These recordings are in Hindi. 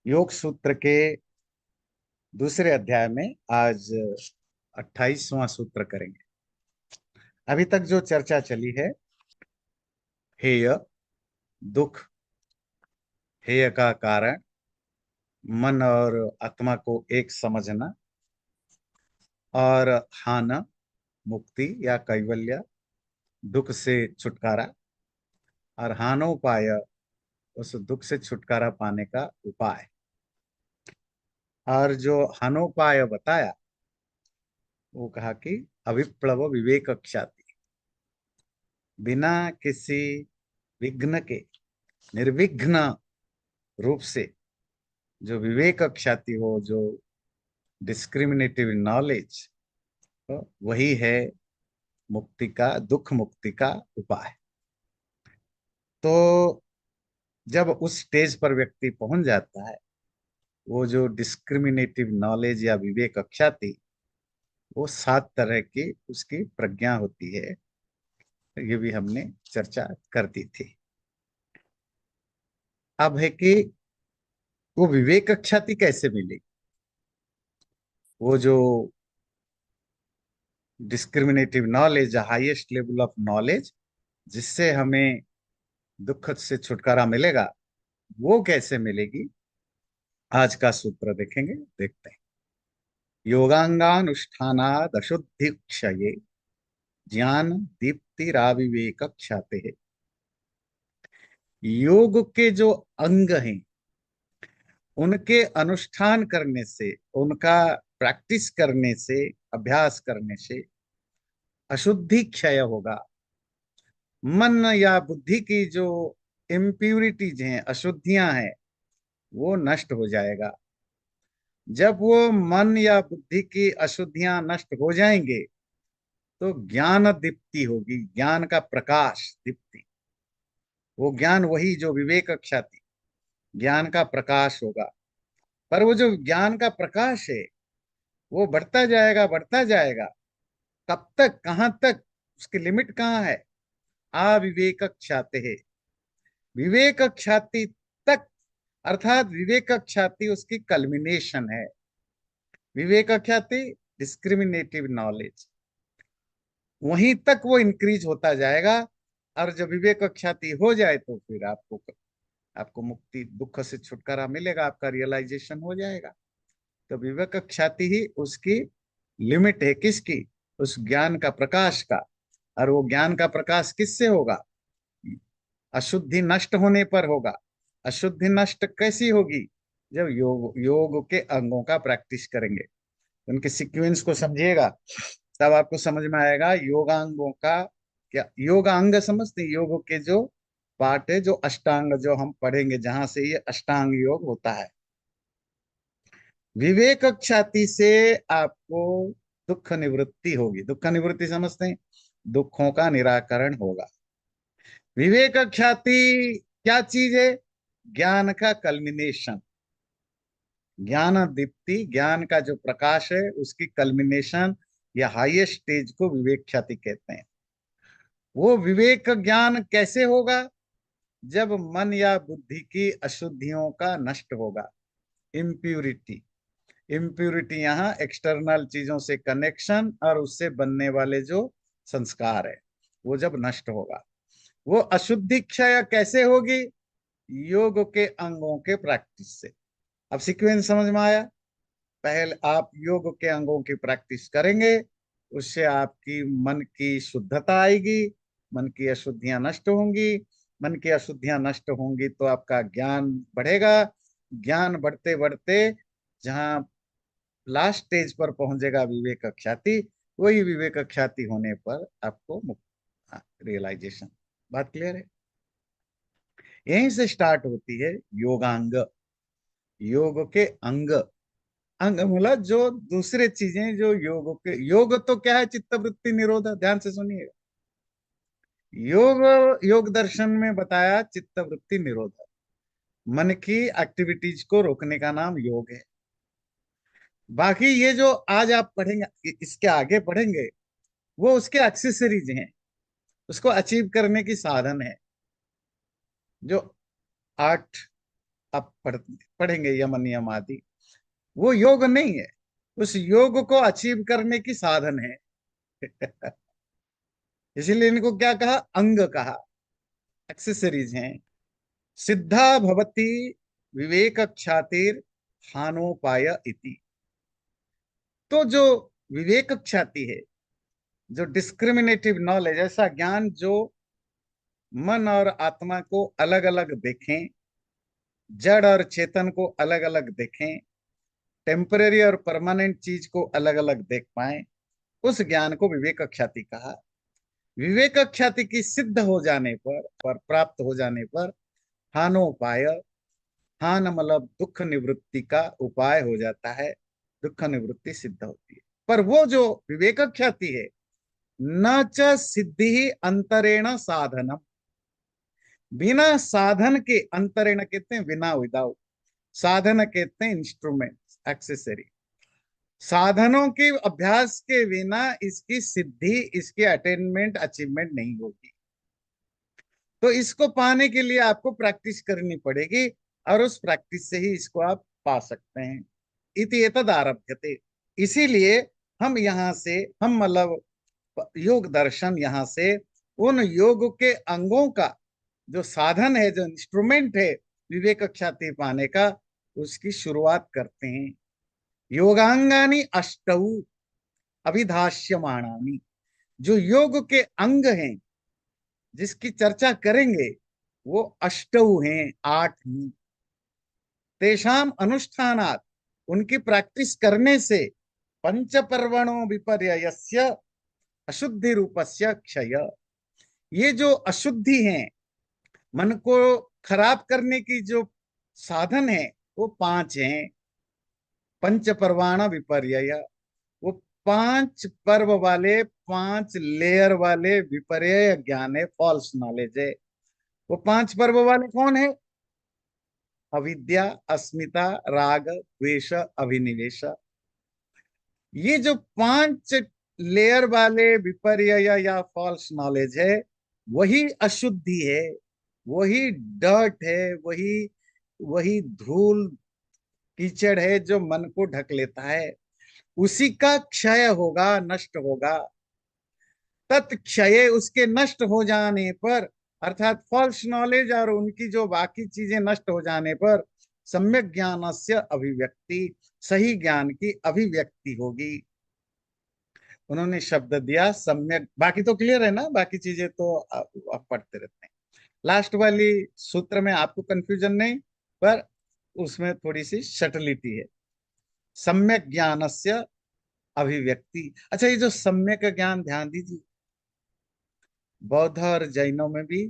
योग सूत्र के दूसरे अध्याय में आज 28वां सूत्र करेंगे। अभी तक जो चर्चा चली है, हेय, दुख, हेय का कारण, मन और आत्मा को एक समझना, और हान, मुक्ति या कैवल्य, दुख से छुटकारा, और हानोपाय, उस दुख से छुटकारा पाने का उपाय। और जो हानोपाय बताया वो कहा कि अविप्लव विवेक ख्याति, बिना किसी विघ्न के, निर्विघ्न रूप से जो विवेक ख्याति हो, जो डिस्क्रिमिनेटिव नॉलेज, तो वही है मुक्ति का, दुख मुक्ति का उपाय। तो जब उस स्टेज पर व्यक्ति पहुंच जाता है, वो जो डिस्क्रिमिनेटिव नॉलेज या विवेक ख्याति, वो 7 तरह की उसकी प्रज्ञा होती है। ये भी हमने चर्चा कर दी थी। अब है कि वो विवेक ख्याति कैसे मिलेगी। वो जो discriminative knowledge, highest level of knowledge, जिससे हमें दुख से छुटकारा मिलेगा, वो कैसे मिलेगी, आज का सूत्र देखेंगे। देखते हैं। योगांगानुष्ठानाद अशुद्धि क्षये ज्ञान दीप्तिराविवेक ख्याते है। योग के जो अंग हैं, उनके अनुष्ठान करने से, उनका प्रैक्टिस करने से, अभ्यास करने से अशुद्धि क्षय होगा। मन या बुद्धि की जो इम्प्यूरिटीज हैं, अशुद्धियां हैं, वो नष्ट हो जाएगा। जब वो मन या बुद्धि की अशुद्धियां नष्ट हो जाएंगे तो ज्ञान दीप्ति होगी, ज्ञान का प्रकाश, दीप्ति। वो ज्ञान वही जो विवेक ख्याति, ज्ञान का प्रकाश होगा। पर वो जो ज्ञान का प्रकाश है, वो बढ़ता जाएगा, बढ़ता जाएगा। कब तक, कहां तक, उसकी लिमिट कहाँ है? अविवेक ख्याति है, विवेक ख्याति तक। अर्थात विवेक ख्याति उसकी कल्मिनेशन है। विवेक ख्याति, डिस्क्रिमिनेटिव नॉलेज, वहीं तक वो इंक्रीज होता जाएगा। और जब विवेक ख्याति हो जाए तो फिर आपको आपको मुक्ति, दुख से छुटकारा मिलेगा, आपका रियलाइजेशन हो जाएगा। तो विवेक ख्याति ही उसकी लिमिट है। किसकी? उस ज्ञान का, प्रकाश का। और वो ज्ञान का प्रकाश किससे होगा? अशुद्धि नष्ट होने पर होगा। अशुद्धि नष्ट कैसी होगी? जब योग, योग के अंगों का प्रैक्टिस करेंगे, उनके सीक्वेंस को समझिएगा, तब आपको समझ में आएगा योगांगों का क्या। योगांग समझते हैं? योग के जो पार्ट है, जो अष्टांग, जो हम पढ़ेंगे, जहां से ये अष्टांग योग होता है। विवेक ख्याति से आपको दुख निवृत्ति होगी। दुख निवृत्ति समझते हैं? दुखों का निराकरण होगा। विवेक ख्याति क्या चीज है? ज्ञान का कल्मिनेशन, ज्ञान दीप्ति, ज्ञान का जो प्रकाश है, उसकी कल्मिनेशन या हाईएस्ट स्टेज को विवेक ख्याति कहते हैं। वो विवेक ज्ञान कैसे होगा? जब मन या बुद्धि की अशुद्धियों का नष्ट होगा। इम्प्यूरिटी, इम्प्यूरिटी यहाँ एक्सटर्नल चीजों से कनेक्शन और उससे बनने वाले जो संस्कार है, वो जब नष्ट होगा। वो अशुद्धि क्षय कैसे होगी? योग के अंगों के प्रैक्टिस से। अब सीक्वेंस समझ में आया? पहले आप योग के अंगों की प्रैक्टिस करेंगे, उससे आपकी मन की शुद्धता आएगी, मन की अशुद्धियां नष्ट होंगी। मन की अशुद्धियां नष्ट होंगी तो आपका ज्ञान बढ़ेगा। ज्ञान बढ़ते बढ़ते जहाँ लास्ट स्टेज पर पहुंचेगा विवेक ख्याति, वही विवेक ख्याति होने पर आपको मुक्त रियलाइजेशन। बात क्लियर है? यहीं से स्टार्ट होती है योगांग, योग के अंग। अंग मतलब जो दूसरे चीजें जो योग के, योग तो क्या है? चित्त वृत्ति निरोध। ध्यान से सुनिएगा। योग, योग दर्शन में बताया चित्त वृत्ति निरोध, मन की एक्टिविटीज को रोकने का नाम योग है। बाकी ये जो आज आप पढ़ेंगे, इसके आगे पढ़ेंगे, वो उसके एक्सेसरीज हैं, उसको अचीव करने की साधन है। जो 8 आप पढ़ेंगे यम नियम आदि, वो योग नहीं है, उस योग को अचीव करने की साधन है। इसीलिए इनको क्या कहा, अंग कहा, एक्सेसरीज हैं। सिद्धा भवति विवेक ख्यातिर हानोपाय इति। तो जो विवेक ख्याति है, जो डिस्क्रिमिनेटिव नॉलेज, ऐसा ज्ञान जो मन और आत्मा को अलग अलग देखें, जड़ और चेतन को अलग अलग देखें, टेम्परेरी और परमानेंट चीज को अलग अलग देख पाए, उस ज्ञान को विवेक ख्याति कहा। विवेक ख्याति की सिद्ध हो जाने पर प्राप्त हो जाने पर हानोपाय, हान मतलब दुख निवृत्ति का उपाय हो जाता है, दुख निवृत्ति सिद्ध होती है। पर वो जो विवेक ख्याति है, न च सिद्धि अंतरेण साधनम, बिना साधन के, अंतरेण कहते हैं बिना, विदाउट, साधन कहते हैं इंस्ट्रूमेंट, एक्सेसरी, साधनों के अभ्यास के बिना इसकी सिद्धि, इसकी अटेनमेंट, अचीवमेंट नहीं होगी। तो इसको पाने के लिए आपको प्रैक्टिस करनी पड़ेगी, और उस प्रैक्टिस से ही इसको आप पा सकते हैं। इति एतद आरभ्यते। इसीलिए हम यहाँ से, हम मतलब योग दर्शन यहाँ से उन योग के अंगों का जो साधन है, जो इंस्ट्रूमेंट है विवेक ख्याति पाने का, उसकी शुरुआत करते हैं। योगांगानी अष्टौ अभिधाष्यमाणानि, जो योग के अंग हैं जिसकी चर्चा करेंगे, वो अष्टौ हैं, आठ हैं। तेषाम अनुष्ठानात्, उनकी प्रैक्टिस करने से, पंच पर्वणो विपर्ययस्य अशुद्धि रूपस्य क्षय, ये जो अशुद्धि हैं, मन को खराब करने की जो साधन है, वो पांच हैं। पंच पर्वाण विपर्यय, वो पांच पर्व वाले, पांच लेयर वाले विपर्यय ज्ञान है, फॉल्स नॉलेज है। वो पांच पर्व वाले कौन है? अविद्या, अस्मिता, राग, द्वेष, अभिनिवेश। ये जो पांच लेयर वाले विपर्यय या फॉल्स नॉलेज है, वही अशुद्धि है, वही डर्ट है, वही वही धूल कीचड़ है जो मन को ढक लेता है। उसी का क्षय होगा, नष्ट होगा। तत्क्षय, उसके नष्ट हो जाने पर, अर्थात फॉल्स नॉलेज और उनकी जो बाकी चीजें नष्ट हो जाने पर, सम्यक ज्ञानस्य अभिव्यक्ति, सही ज्ञान की अभिव्यक्ति होगी। उन्होंने शब्द दिया सम्यक। बाकी तो क्लियर है ना, बाकी चीजें तो आप पढ़ते रहते हैं। लास्ट वाली सूत्र में आपको कंफ्यूजन नहीं, पर उसमें थोड़ी सी सटलिटी है। सम्यक ज्ञानस्य अभिव्यक्ति। अच्छा, ये जो सम्यक ज्ञान, ध्यान दीजिए, बौद्ध और जैनों में भी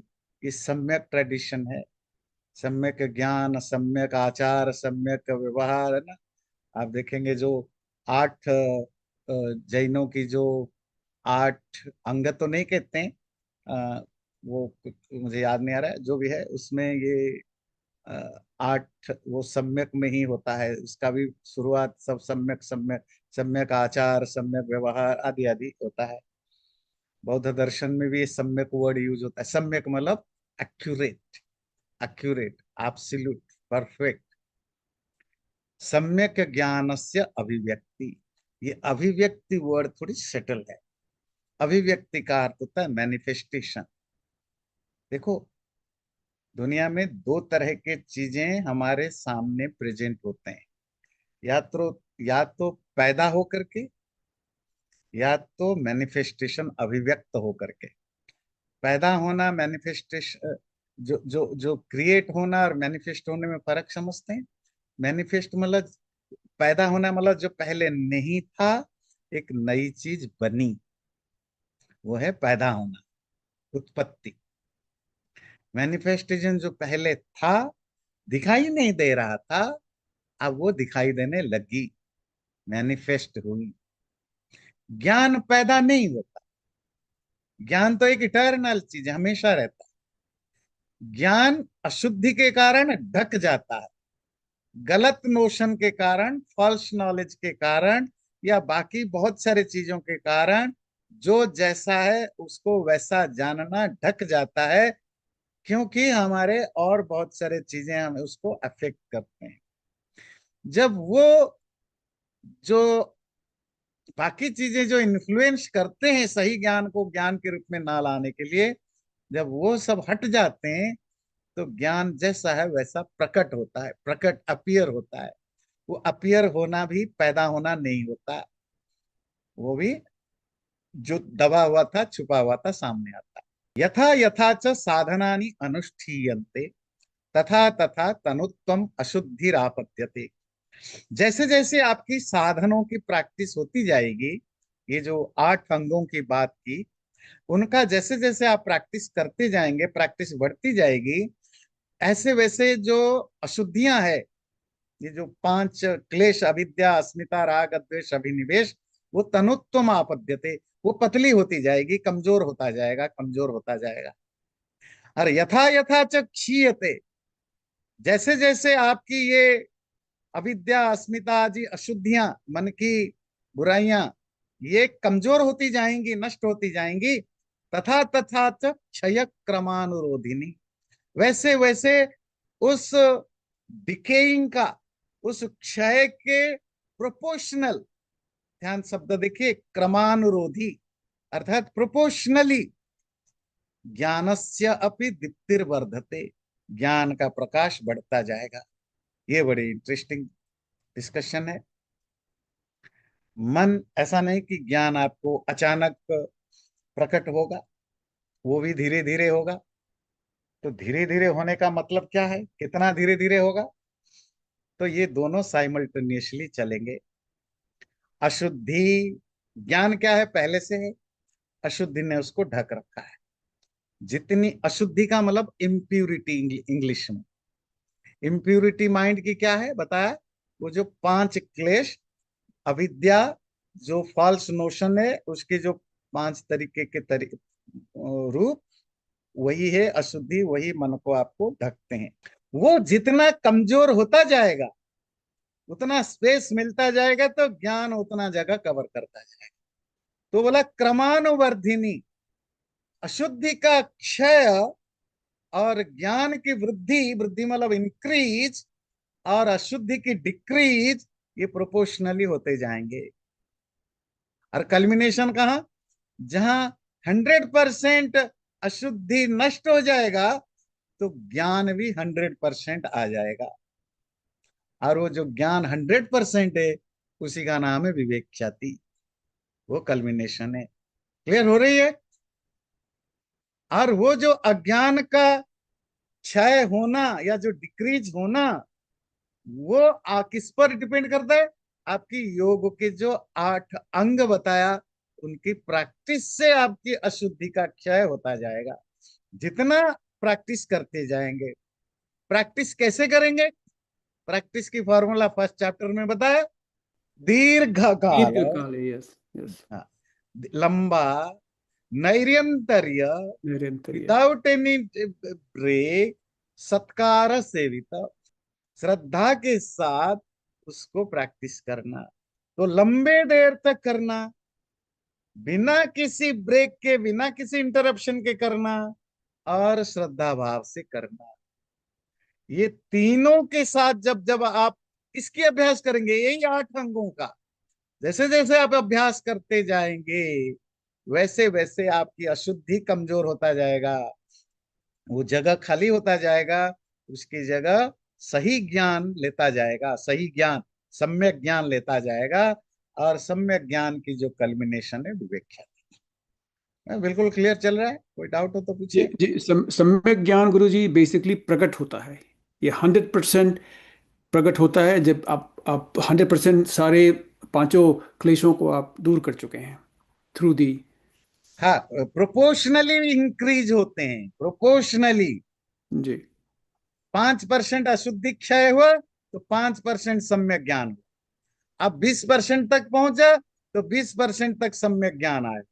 ये सम्यक ट्रेडिशन है। सम्यक ज्ञान, सम्यक आचार, सम्यक व्यवहार, है ना। आप देखेंगे जो आठ जैनों की जो आठ अंग तो नहीं कहते हैं, वो मुझे याद नहीं आ रहा है, जो भी है उसमें ये आठ वो सम्यक में ही होता है। उसका भी शुरुआत सब सम्यक, सम्यक, सम्यक आचार, सम्यक व्यवहार आदि आदि होता है। बौद्ध दर्शन में भी ये सम्यक वर्ड यूज होता है। सम्यक मतलब एक्यूरेट, एक्यूरेट, एब्सोल्यूट, परफेक्ट। सम्यक ज्ञानस्य अभिव्यक्ति, ये अभिव्यक्ति वर्ड थोड़ी सेटल है। अभिव्यक्ति का अर्थ होता है मैनिफेस्टेशन। देखो, दुनिया में दो तरह के चीजें हमारे सामने प्रेजेंट होते हैं, या तो पैदा हो करके, या तो मैनिफेस्टेशन, अभिव्यक्त हो करके। पैदा होना, मैनिफेस्टेशन, जो जो जो क्रिएट होना और मैनिफेस्ट होने में फर्क समझते हैं। मैनिफेस्ट मतलब पैदा होना, मतलब जो पहले नहीं था एक नई चीज बनी, वो है पैदा होना, उत्पत्ति। मैनिफेस्टेशन जो पहले था, दिखाई नहीं दे रहा था, अब वो दिखाई देने लगी, मैनिफेस्ट हुई। ज्ञान पैदा नहीं होता, ज्ञान तो एक इटर्नल चीज है, हमेशा रहता है। ज्ञान अशुद्धि के कारण ढक जाता है, गलत नोशन के कारण, फॉल्स नॉलेज के कारण, या बाकी बहुत सारे चीजों के कारण, जो जैसा है उसको वैसा जानना ढक जाता है। क्योंकि हमारे और बहुत सारे चीजें हमें उसको अफेक्ट करते हैं। जब वो जो बाकी चीजें जो इन्फ्लुएंस करते हैं सही ज्ञान को ज्ञान के रूप में ना लाने के लिए, जब वो सब हट जाते हैं, तो ज्ञान जैसा है वैसा प्रकट होता है, प्रकट अपीयर होता है। वो अपीयर होना भी पैदा होना नहीं होता, वो भी जो दबा हुआ था छुपा हुआ था सामने आता है। यथा यथा च साधनानि अनुष्ठीयन्ते तथा तथा तनुत्वम अशुद्धिरापत्यते। जैसे जैसे आपकी साधनों की प्रैक्टिस होती जाएगी, ये जो 8 अंगों की बात की, उनका जैसे जैसे आप प्रैक्टिस करते जाएंगे, प्रैक्टिस बढ़ती जाएगी, ऐसे वैसे जो अशुद्धियां है, ये जो 5 क्लेश अविद्या अस्मिता राग द्वेष अभिनिवेश, वो तनुत्वम आपद्यते, वो पतली होती जाएगी, कमजोर होता जाएगा, कमजोर होता जाएगा। और यथा यथा च क्षीयते, जैसे जैसे आपकी ये अविद्या अस्मिता आदि अशुद्धियां, मन की बुराइयां, ये कमजोर होती जाएंगी, नष्ट होती जाएंगी, तथा तथा च क्षय क्रमानुरोधिनी, वैसे वैसे उस डिकेइंग का, उस क्षय के प्रोपोर्शनल, ध्यान शब्द देखिए, क्रमानुरोधी अर्थात प्रोपोर्शनली ज्ञानस्य अपि दीप्तिर्वर्धते, ज्ञान का प्रकाश बढ़ता जाएगा। ये बड़ी इंटरेस्टिंग डिस्कशन है। मन, ऐसा नहीं कि ज्ञान आपको अचानक प्रकट होगा, वो भी धीरे धीरे होगा। तो धीरे धीरे होने का मतलब क्या है, कितना धीरे धीरे होगा? तो ये दोनों साइमल्टेनियसली चलेंगे। अशुद्धि, ज्ञान क्या है, पहले से है, अशुद्धि ने उसको ढक रखा है। जितनी अशुद्धि का मतलब इम्प्यूरिटी, इंग्लिश में इम्प्यूरिटी माइंड की क्या है बताया, वो जो 5 क्लेश अविद्या, जो फॉल्स नोशन है, उसके जो 5 तरीके के रूप, वही है अशुद्धि, वही मन को आपको ढकते हैं। वो जितना कमजोर होता जाएगा, उतना स्पेस मिलता जाएगा, तो ज्ञान उतना जगह कवर करता जाएगा। तो बोला क्रमानुवर्धिनी, अशुद्धि का क्षय और ज्ञान की वृद्धि, वृद्धि मतलब इंक्रीज, और अशुद्धि की डिक्रीज, ये प्रोपोर्शनली होते जाएंगे। और कल्मिनेशन कहाँ, जहां 100% अशुद्धि नष्ट हो जाएगा, तो ज्ञान भी 100% आ जाएगा। और वो जो ज्ञान 100% है, उसी का नाम है विवेक ख्याति, वो कल्मिनेशन है। क्लियर हो रही है? और वो जो अज्ञान का क्षय होना या जो डिक्रीज होना, वो किस पर डिपेंड करता है? आपकी योग के जो 8 अंग बताया, उनकी प्रैक्टिस से आपकी अशुद्धि का क्षय होता जाएगा। जितना प्रैक्टिस करते जाएंगे, प्रैक्टिस कैसे करेंगे? प्रैक्टिस की फॉर्मूला फर्स्ट चैप्टर में बताया, दीर्घ काल, दीर्घ काल, यस यस, हाँ, लंबा, नैरंतर्य, निरंतर, विदाउट एनी ब्रेक, सत्कार सेवित, श्रद्धा के साथ उसको प्रैक्टिस करना। तो लंबे देर तक करना, बिना किसी ब्रेक के, बिना किसी इंटरप्शन के करना, और श्रद्धा भाव से करना। ये तीनों के साथ जब जब आप इसकी अभ्यास करेंगे, यही 8 अंगों का, जैसे जैसे आप अभ्यास करते जाएंगे, वैसे वैसे आपकी अशुद्धि कमजोर होता जाएगा, वो जगह खाली होता जाएगा, उसकी जगह सही ज्ञान लेता जाएगा, सही ज्ञान, सम्यक ज्ञान लेता जाएगा। और सम्यक ज्ञान की जो कल्मिनेशन है विवेक ख्याति। बिल्कुल क्लियर चल रहा है? कोई डाउट हो तो जी पूछिए। जी। सम्यक ज्ञान गुरु जी बेसिकली प्रकट होता है, ये 100% प्रकट होता है जब आप 100% सारे पांचों क्लेशों को आप दूर कर चुके हैं थ्रू दी। हाँ, प्रोपोर्शनली इंक्रीज होते हैं, प्रोपोर्शनली। जी 5% अशुद्धि क्षय हुआ, तो 5% सम्यक ज्ञान हुआ। अब 20% तक पहुंचा, तो 20% तक सम्यक ज्ञान आया।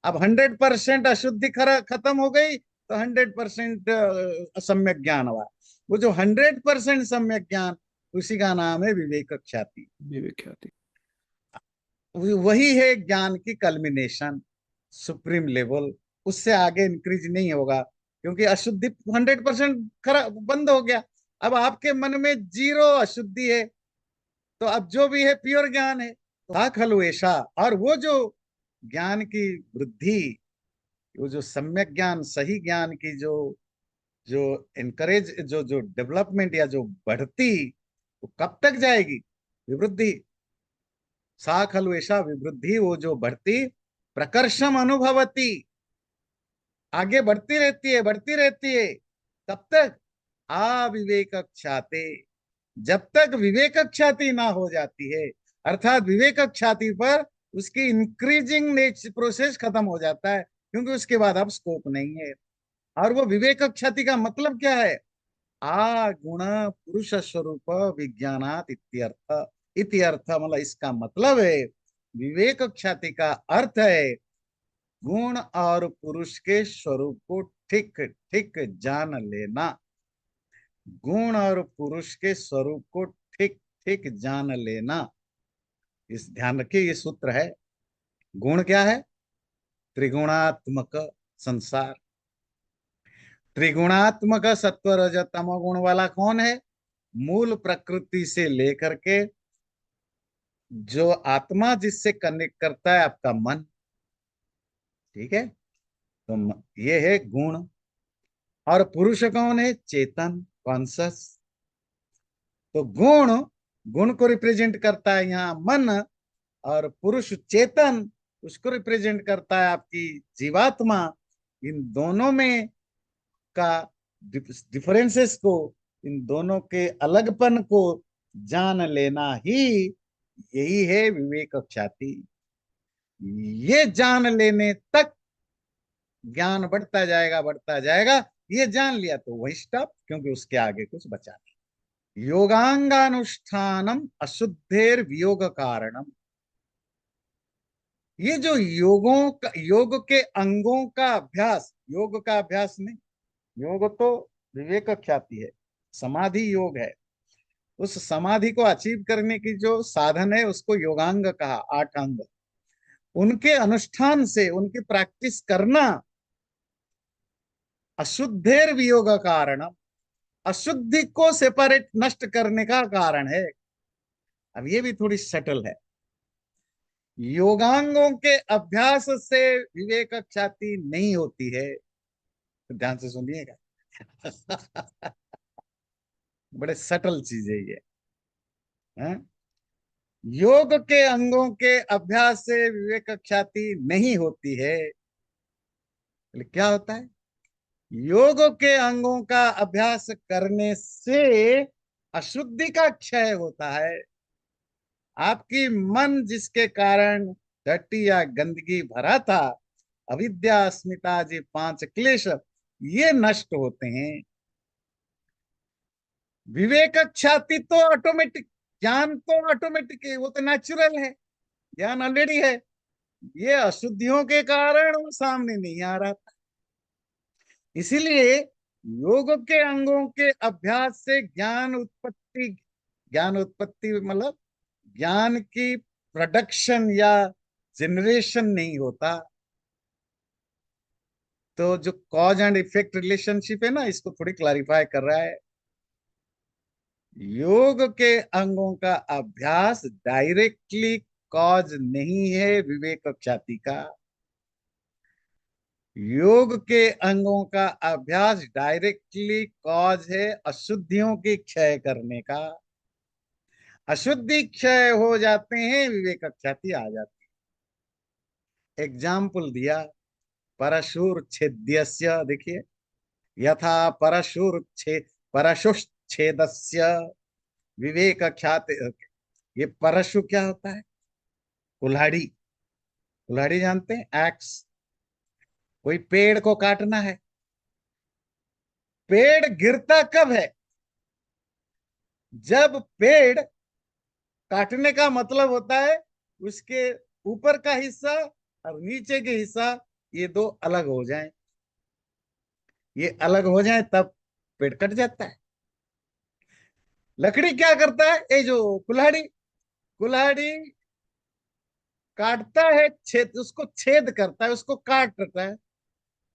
अब 100% अशुद्धि खत्म हो गई, तो 100% सम्यक ज्ञान हुआ। वो जो 100% सम्यक ज्ञान, उसी का नाम है विवेक ख्याति। विवेक। वही है ज्ञान की कल्मिनेशन, सुप्रीम लेवल। उससे आगे इंक्रीज नहीं होगा, क्योंकि अशुद्धि 100% खरा बंद हो गया। अब आपके मन में जीरो अशुद्धि है, तो अब जो भी है प्योर ज्ञान है। तो खलु ऐसा, और वो जो ज्ञान की वृद्धि, वो जो सम्यक ज्ञान, सही ज्ञान की जो जो इनकरेज, जो डेवलपमेंट या जो बढ़ती, वो कब तक जाएगी? विवृद्धि, सा खलु ऐसा विवृद्धि, वो जो बढ़ती, प्रकर्षम अनुभवती, आगे बढ़ती रहती है, बढ़ती रहती है। कब तक? अविवेक ख्याते, जब तक विवेक ख्याति ना हो जाती है, अर्थात विवेक ख्याति पर उसकी इंक्रीजिंग नेचर प्रोसेस खत्म हो जाता है, क्योंकि उसके बाद अब स्कोप नहीं है। और वो विवेक ख्याति का मतलब क्या है? आ गुण पुरुष स्वरूप विज्ञानात इत्यर्थ। इत्यर्थ मतलब इसका मतलब है, विवेक ख्याति का अर्थ है गुण और पुरुष के स्वरूप को ठीक ठीक जान लेना। गुण और पुरुष के स्वरूप को ठीक ठीक जान लेना। इस ध्यान रखिए, ये सूत्र है। गुण क्या है? त्रिगुणात्मक संसार। त्रिगुणात्मक सत्व रज तमो गुण वाला कौन है? मूल प्रकृति से लेकर के जो आत्मा जिससे कनेक्ट करता है, आपका मन। ठीक है, तो ये है गुण। और पुरुष कौन है? चेतन, कॉन्शस। तो गुण, गुण को रिप्रेजेंट करता है यहाँ मन, और पुरुष चेतन, उसको रिप्रेजेंट करता है आपकी जीवात्मा। इन दोनों में का डिफरेंसेस को, इन दोनों के अलगपन को जान लेना ही, यही है विवेक ख्याति। ये जान लेने तक ज्ञान बढ़ता जाएगा, बढ़ता जाएगा। ये जान लिया तो वही स्टॉप, क्योंकि उसके आगे कुछ बचा नहीं। योगांगानुष्ठानम अशुद्धेर वियोग कारणम। ये जो योगों का, योग के अंगों का अभ्यास, योग का अभ्यास नहीं, योग तो विवेक ख्याति है, समाधि योग है। उस समाधि को अचीव करने की जो साधन है, उसको योगांग कहा, 8 अंग। उनके अनुष्ठान से, उनकी प्रैक्टिस करना, अशुद्धेर वियोग कारण, अशुद्धि को सेपरेट, नष्ट करने का कारण है। अब ये भी थोड़ी सटल है। योगांगों के अभ्यास से विवेक ख्याति नहीं होती है, तो ध्यान से सुनिएगा। बड़े सटल चीज है ये, है? योग के अंगों के अभ्यास से विवेक ख्याति नहीं होती है। क्या होता है? योग के अंगों का अभ्यास करने से अशुद्धि का क्षय होता है। आपकी मन जिसके कारण डट्टी या गंदगी भरा था, अविद्या अस्मिता जी 5 क्लेश, ये नष्ट होते हैं। विवेक ख्याति तो ऑटोमेटिक, ज्ञान तो ऑटोमेटिक है, वो तो नेचुरल है, ज्ञान ऑलरेडी है। ये अशुद्धियों के कारण वो सामने नहीं आ रहा था। इसीलिए योग के अंगों के अभ्यास से ज्ञान उत्पत्ति, ज्ञान उत्पत्ति मतलब ज्ञान की प्रोडक्शन या जनरेशन नहीं होता। तो जो कॉज एंड इफेक्ट रिलेशनशिप है ना, इसको थोड़ी क्लैरिफाई कर रहा है। योग के अंगों का अभ्यास डायरेक्टली कॉज नहीं है विवेक ख्याति का। योग के अंगों का अभ्यास डायरेक्टली कॉज है अशुद्धियों की क्षय करने का। अशुद्धि क्षय हो जाते हैं, विवेक ख्याति आ जाती है। एग्जाम्पल दिया, परशुर छेद्यस्य, देखिए, यथा परशुर छे परशुच्छेदस्य विवेक ख्याति। ये परशु क्या होता है? कुल्हाड़ी। कुल्हाड़ी जानते हैं? एक्स। कोई पेड़ को काटना है, पेड़ गिरता कब है? जब पेड़ काटने का मतलब होता है उसके ऊपर का हिस्सा और नीचे के हिस्सा, ये दो अलग हो जाएं। ये अलग हो जाएं तब पेड़ कट जाता है। लकड़ी क्या करता है? ये जो कुल्हाड़ी, कुल्हाड़ी काटता है, छेद, उसको छेद करता है, उसको काटता है।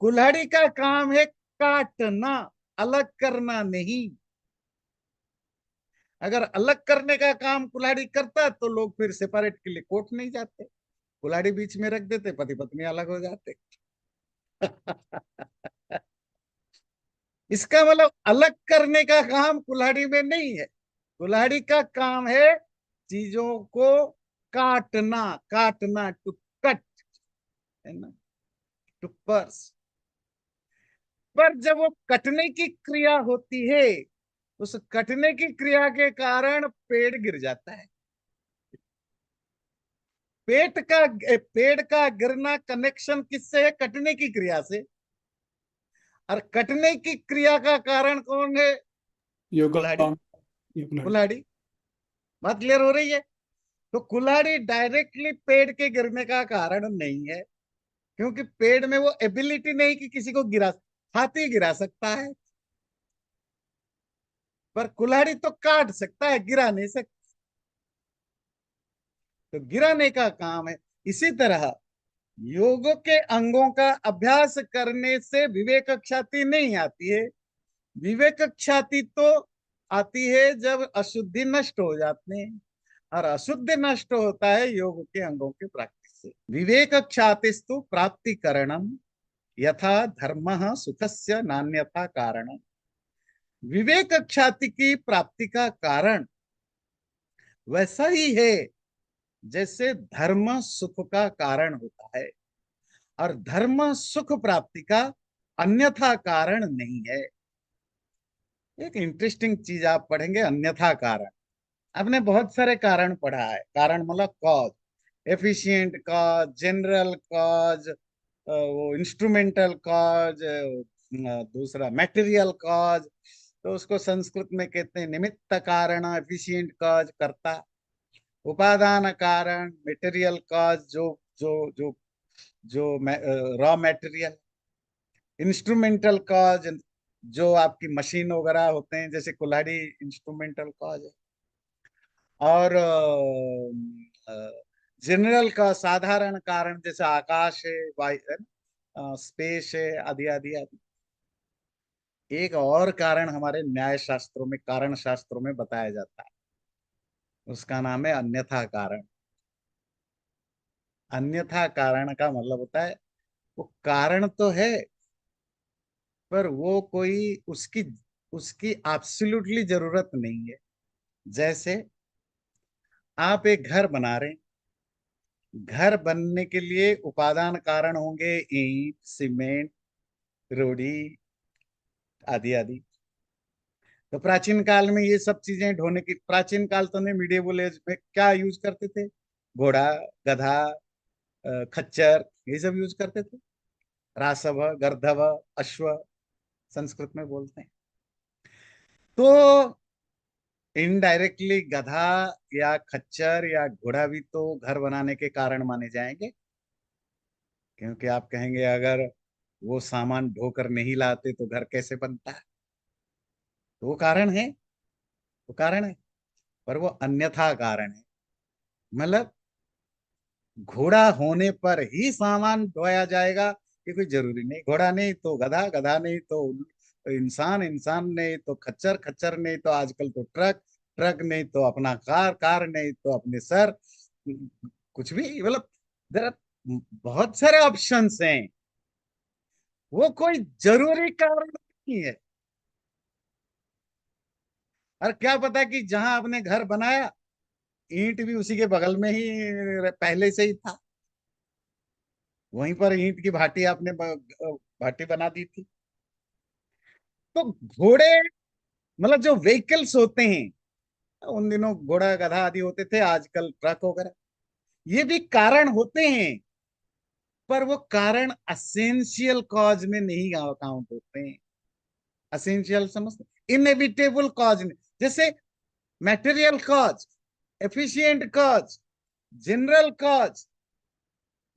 कुल्हाड़ी का काम है काटना, अलग करना नहीं। अगर अलग करने का काम कुल्हाड़ी करता तो लोग फिर सेपरेट के लिए कोर्ट नहीं जाते, कुल्हाड़ी बीच में रख देते, पति पत्नी अलग हो जाते। इसका मतलब अलग करने का काम कुल्हाड़ी में नहीं है। कुल्हाड़ी का काम है चीजों को काटना, काटना, टू कट, है ना, टू पर्स। पर जब वो कटने की क्रिया होती है, उस कटने की क्रिया के कारण पेड़ गिर जाता है। पेड़ का गिरना कनेक्शन किससे है? कटने की क्रिया से। और कटने की क्रिया का कारण कौन है? कुल्हाड़ी। योगा, योगा। कुल्हाड़ी। बात क्लियर हो रही है? तो कुल्हाड़ी डायरेक्टली पेड़ के गिरने का कारण नहीं है, क्योंकि पेड़ में वो एबिलिटी नहीं कि किसी को गिरा, हाथी गिरा सकता है पर कुल्हाड़ी तो काट सकता है, गिरा नहीं सकता। तो गिराने का काम है। इसी तरह योग के अंगों का अभ्यास करने से विवेक ख्याति नहीं आती है। विवेक ख्याति तो आती है जब अशुद्धि नष्ट हो जाते हैं, और अशुद्ध नष्ट होता है योग के अंगों के प्रैक्टिस से। विवेक ख्यातिस्तु प्राप्ति कारणम, यथा धर्म सुखस्य नान्यथा कारण। विवेक ख्याति की प्राप्ति का कारण वैसा ही है जैसे धर्म सुख का कारण होता है, और धर्म सुख प्राप्ति का अन्यथा कारण नहीं है। एक इंटरेस्टिंग चीज आप पढ़ेंगे, अन्यथा कारण। आपने बहुत सारे कारण पढ़ा है, कारण मतलब cause, efficient cause, general cause, वो इंस्ट्रूमेंटल कॉज, दूसरा मटेरियल कॉज। तो उसको संस्कृत में कहते हैं निमित्त कारण, एफिशिएंट कॉज कर्ता, उपादान कारण, मटेरियल कॉज जो जो जो जो रॉ मटेरियल, इंस्ट्रूमेंटल कॉज जो आपकी मशीन वगैरह होते हैं, जैसे कुल्हाड़ी इंस्ट्रूमेंटल कॉज है। और जनरल का साधारण कारण जैसे आकाश है, वायु, स्पेस है, आदि आदि आदि। एक और कारण हमारे न्याय शास्त्रों में, कारण शास्त्रों में बताया जाता है, उसका नाम है अन्यथा कारण। अन्यथा कारण का मतलब होता है वो कारण तो है, पर वो कोई उसकी उसकी एब्सोल्युटली जरूरत नहीं है। जैसे आप एक घर बना रहे हैं, घर बनने के लिए उपादान कारण होंगे ईंट, सीमेंट, रोड़ी, आदि आदि। तो प्राचीन काल में ये सब चीजें ढोने की, प्राचीन काल तो नहीं, मिडिएवल एज में क्या यूज करते थे? घोड़ा, गधा, खच्चर, ये सब यूज करते थे। रासव, गर्धव, अश्व संस्कृत में बोलते हैं। तो इनडायरेक्टली गधा या खच्चर या घोड़ा भी तो घर बनाने के कारण माने जाएंगे, क्योंकि आप कहेंगे अगर वो सामान ढोकर नहीं लाते तो घर कैसे बनता है। तो वो कारण है, वो कारण है, पर वो अन्यथा कारण है। मतलब घोड़ा होने पर ही सामान ढोया जाएगा ये कोई जरूरी नहीं। घोड़ा नहीं तो गधा, गधा नहीं तो इंसान, इंसान नहीं तो खच्चर, खच्चर नहीं तो आजकल तो ट्रक, ट्रक नहीं तो अपना कार, कार नहीं तो अपने सर, कुछ भी। मतलब देयर आर बहुत सारे ऑप्शंस हैं, वो कोई जरूरी कारण नहीं है। और क्या पता कि जहां आपने घर बनाया ईंट भी उसी के बगल में ही पहले से ही था, वहीं पर ईंट की भाटी आपने भाटी बना दी थी। तो घोड़े मतलब जो व्हीकल्स होते हैं, उन दिनों घोड़ा गधा आदि होते थे, आजकल ट्रक वगैरह, ये भी कारण होते हैं, पर वो कारण असेंशियल कॉज में नहीं काउंट होते हैं। असेंशियल समझते, इनएविटेबल कॉज में, जैसे material cause, efficient cause, general cause,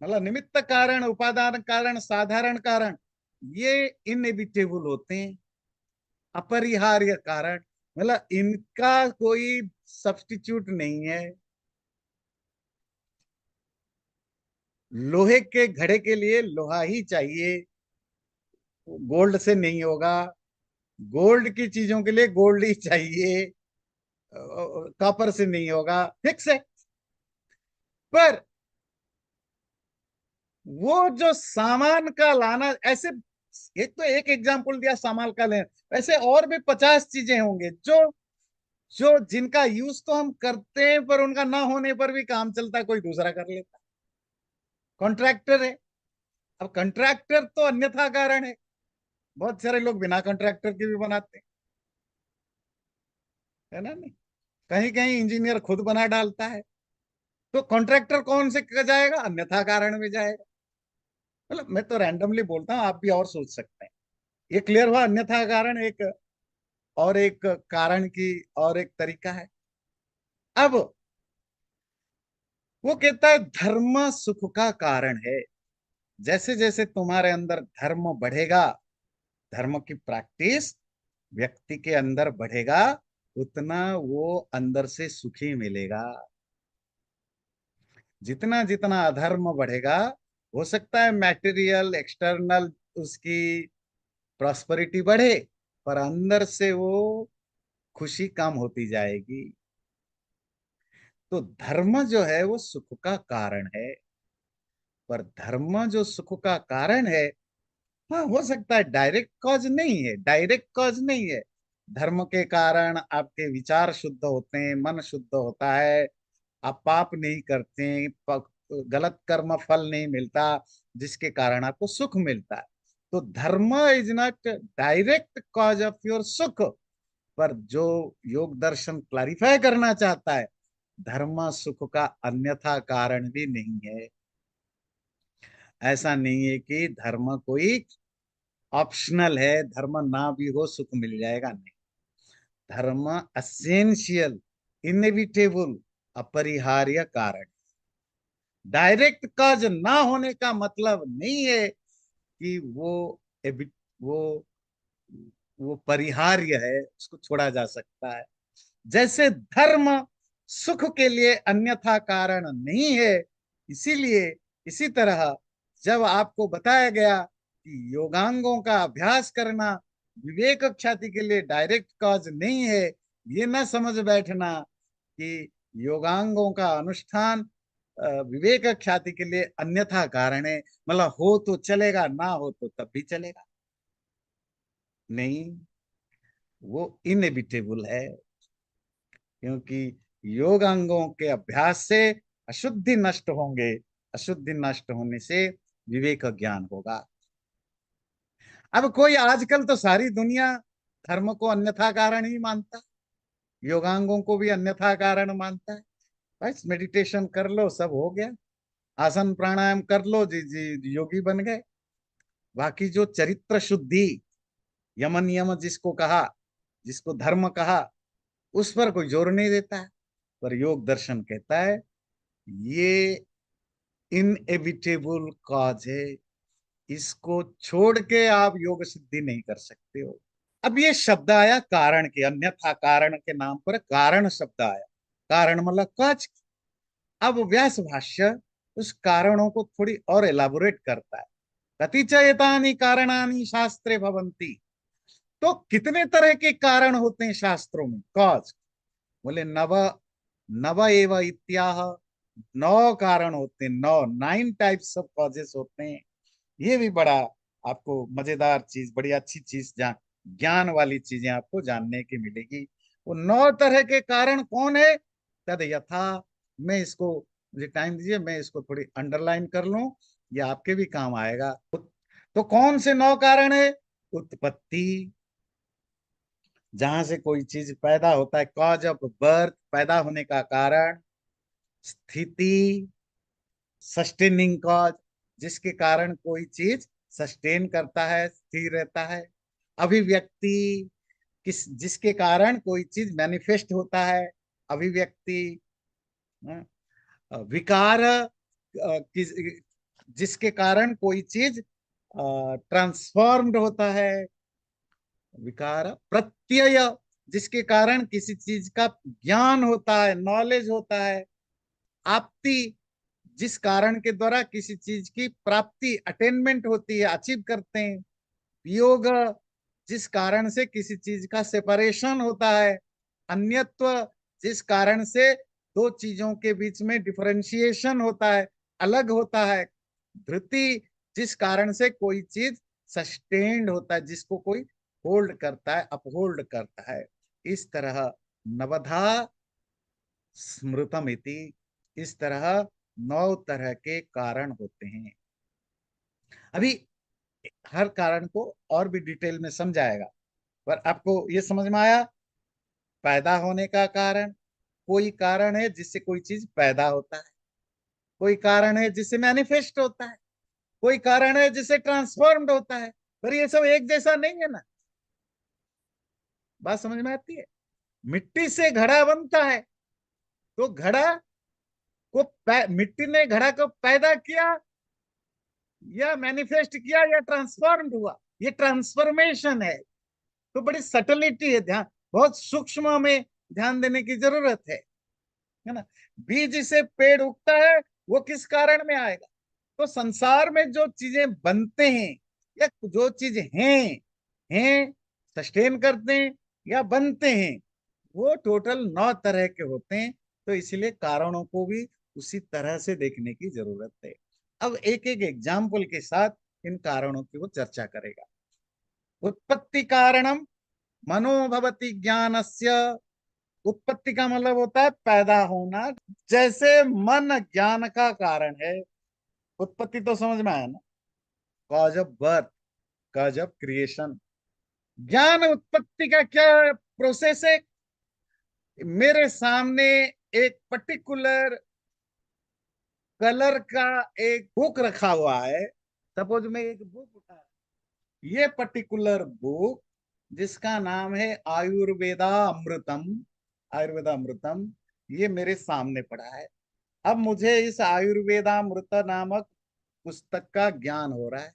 मतलब निमित्त कारण, उपादान कारण, साधारण कारण, ये इनएविटेबल होते हैं, अपरिहार्य कारण। मतलब इनका कोई सब्स्टिट्यूट नहीं है। लोहे के घड़े के लिए लोहा ही चाहिए, गोल्ड से नहीं होगा। गोल्ड की चीजों के लिए गोल्ड ही चाहिए, कॉपर से नहीं होगा, फिक्स है। पर वो जो सामान का लाना, ऐसे एक तो एक एग्जांपल दिया सामान का लेना, ऐसे और भी 50 चीजें होंगे जो जो जिनका यूज तो हम करते हैं, पर उनका ना होने पर भी काम चलता है, कोई दूसरा कर लेता। कॉन्ट्रैक्टर है। अब कॉन्ट्रैक्टर तो अन्यथा कारण है। बहुत सारे लोग बिना कॉन्ट्रैक्टर के भी बनाते हैं, है ना? नहीं, कहीं कहीं इंजीनियर खुद बना डालता है। तो कॉन्ट्रैक्टर कौन से जाएगा? अन्यथा कारण में जाएगा। मतलब मैं तो रैंडमली बोलता हूँ, आप भी और सोच सकते हैं। ये क्लियर हुआ? अन्यथा कारण एक, और एक कारण की और एक तरीका है। अब वो कहता है धर्म सुख का कारण है। जैसे जैसे तुम्हारे अंदर धर्म बढ़ेगा, धर्म की प्रैक्टिस व्यक्ति के अंदर बढ़ेगा, उतना वो अंदर से सुखी मिलेगा। जितना जितना अधर्म बढ़ेगा, हो सकता है मैटेरियल एक्सटर्नल उसकी प्रॉस्पेरिटी बढ़े, पर अंदर से वो खुशी कम होती जाएगी। तो धर्म जो है वो सुख का कारण है। पर धर्म जो सुख का कारण है, हाँ हो सकता है डायरेक्ट कॉज नहीं है, डायरेक्ट कॉज नहीं है। धर्म के कारण आपके विचार शुद्ध होते हैं, मन शुद्ध होता है, आप पाप नहीं करते हैं, गलत कर्म फल नहीं मिलता, जिसके कारण आपको सुख मिलता है। तो धर्म is not direct cause of your सुख। पर जो योग दर्शन क्लैरिफाई करना चाहता है, धर्म सुख का अन्यथा कारण भी नहीं है। ऐसा नहीं है कि धर्म कोई ऑप्शनल है, धर्म ना भी हो सुख मिल जाएगा, नहीं। धर्म असेंशियल, इनएविटेबल, अपरिहार्य कारण। डायरेक्ट कॉज ना होने का मतलब नहीं है कि वो वो परिहार्य है, उसको छोड़ा जा सकता है। जैसे धर्म सुख के लिए अन्यथा कारण नहीं है, इसीलिए इसी तरह जब आपको बताया गया कि योगांगों का अभ्यास करना विवेक ख्याति के लिए डायरेक्ट कॉज नहीं है, ये ना समझ बैठना कि योगांगों का अनुष्ठान विवेक ख्याति के लिए अन्यथा कारण है, मतलब हो तो चलेगा, ना हो तो तब भी चलेगा। नहीं, वो इनएविटेबल है। क्योंकि योग अंगों के अभ्यास से अशुद्धि नष्ट होंगे, अशुद्धि नष्ट होने से विवेक ज्ञान होगा। अब कोई आजकल तो सारी दुनिया धर्म को अन्यथा कारण ही मानता है, योगांगों को भी अन्यथा कारण मानता है। बस मेडिटेशन कर लो, सब हो गया। आसन प्राणायाम कर लो, जी जी योगी बन गए। बाकी जो चरित्र शुद्धि, यम नियम जिसको कहा, जिसको धर्म कहा, उस पर कोई जोर नहीं देता है। पर योग दर्शन कहता है ये इनएविटेबल कॉज है, इसको छोड़ के आप योग सिद्धि नहीं कर सकते हो। अब ये शब्द आया कारण के, अन्यथा कारण के नाम पर कारण शब्द आया। कारण मतलब कॉज। अब व्यास भाष्य उस कारणों को थोड़ी और एलाबोरेट करता है। कतिचयतानि कारणानि शास्त्रे भवन्ति। तो कितने तरह के कारण होते हैं शास्त्रों में, कॉज? बोले नव, नव एव इत्याह। 9 कारण होते हैं, 9 टाइप्स ऑफ कॉजेस होते हैं। ये भी बड़ा आपको मजेदार चीज, बड़ी अच्छी चीज, ज्ञान वाली चीजें आपको जानने की मिलेगी। वो 9 तरह के कारण कौन है? तद यथा, मैं इसको, मुझे टाइम दीजिए, मैं इसको थोड़ी अंडरलाइन कर लूं, ये आपके भी काम आएगा। तो कौन से 9 कारण है? उत्पत्ति, जहां से कोई चीज पैदा होता है, कॉज ऑफ बर्थ, पैदा होने का कारण। स्थिति, सस्टेनिंग कॉज, जिसके कारण कोई चीज सस्टेन करता है, स्थिर रहता है। अभिव्यक्ति, जिसके कारण कोई चीज मैनिफेस्ट होता है, अभिव्यक्ति। विकार, जिसके कारण कोई चीज ट्रांसफॉर्म्ड होता है, विकार। प्रत्यय, जिसके कारण किसी चीज का ज्ञान होता है, नॉलेज होता है। आपति, जिस कारण के द्वारा किसी चीज की प्राप्ति, अटेनमेंट होती है, अचीव करते हैं। वियोग जिस कारण से किसी चीज का सेपरेशन होता है, अन्यत्व जिस कारण से दो चीजों के बीच में डिफरेंशिएशन होता है, अलग होता है, धृति जिस कारण से कोई चीज सस्टेन्ड होता है, जिसको कोई होल्ड करता है, अपहोल्ड करता है। इस तरह नवधा स्मृतम इति, इस तरह 9 तरह के कारण होते हैं। अभी हर कारण को और भी डिटेल में समझाएगा, पर आपको ये समझ में आया पैदा होने का कारण? कोई कारण है जिससे कोई चीज पैदा होता है, कोई कारण है जिससे मैनिफेस्ट होता है, कोई कारण है जिससे ट्रांसफॉर्म्ड होता है, पर ये सब एक जैसा नहीं है ना। बात समझ में आती है? मिट्टी से घड़ा बनता है, तो घड़ा को मिट्टी ने घड़ा को पैदा किया या मैनिफेस्ट किया या ट्रांसफॉर्म्ड हुआ, ये ट्रांसफॉर्मेशन है। तो बड़ी सटलिटी है, ध्यान बहुत सूक्ष्म में ध्यान देने की जरूरत है ना। बीज से पेड़ उगता है, वो किस कारण में आएगा? तो संसार में जो चीजें बनते हैं या जो चीज हैं सस्टेन करते हैं या बनते हैं, वो टोटल 9 तरह के होते हैं। तो इसलिए कारणों को भी उसी तरह से देखने की जरूरत है। अब एक एक एग्जाम्पल के साथ इन कारणों की वो चर्चा करेगा। उत्पत्ति कारणम मनोभवति ज्ञानस्य, उत्पत्ति का मतलब होता है पैदा होना। जैसे मन ज्ञान का कारण है, उत्पत्ति तो समझ में आया ना, cause of birth, cause of creation. ज्ञान उत्पत्ति का क्या प्रोसेस है? मेरे सामने एक पर्टिकुलर कलर का एक बुक रखा हुआ है, सपोज मैं एक बुक उठा, ये पर्टिकुलर बुक जिसका नाम है आयुर्वेदा अमृतम, आयुर्वेदा अमृतम, ये मेरे सामने पड़ा है। अब मुझे इस आयुर्वेदा अमृत नामक पुस्तक का ज्ञान हो रहा है।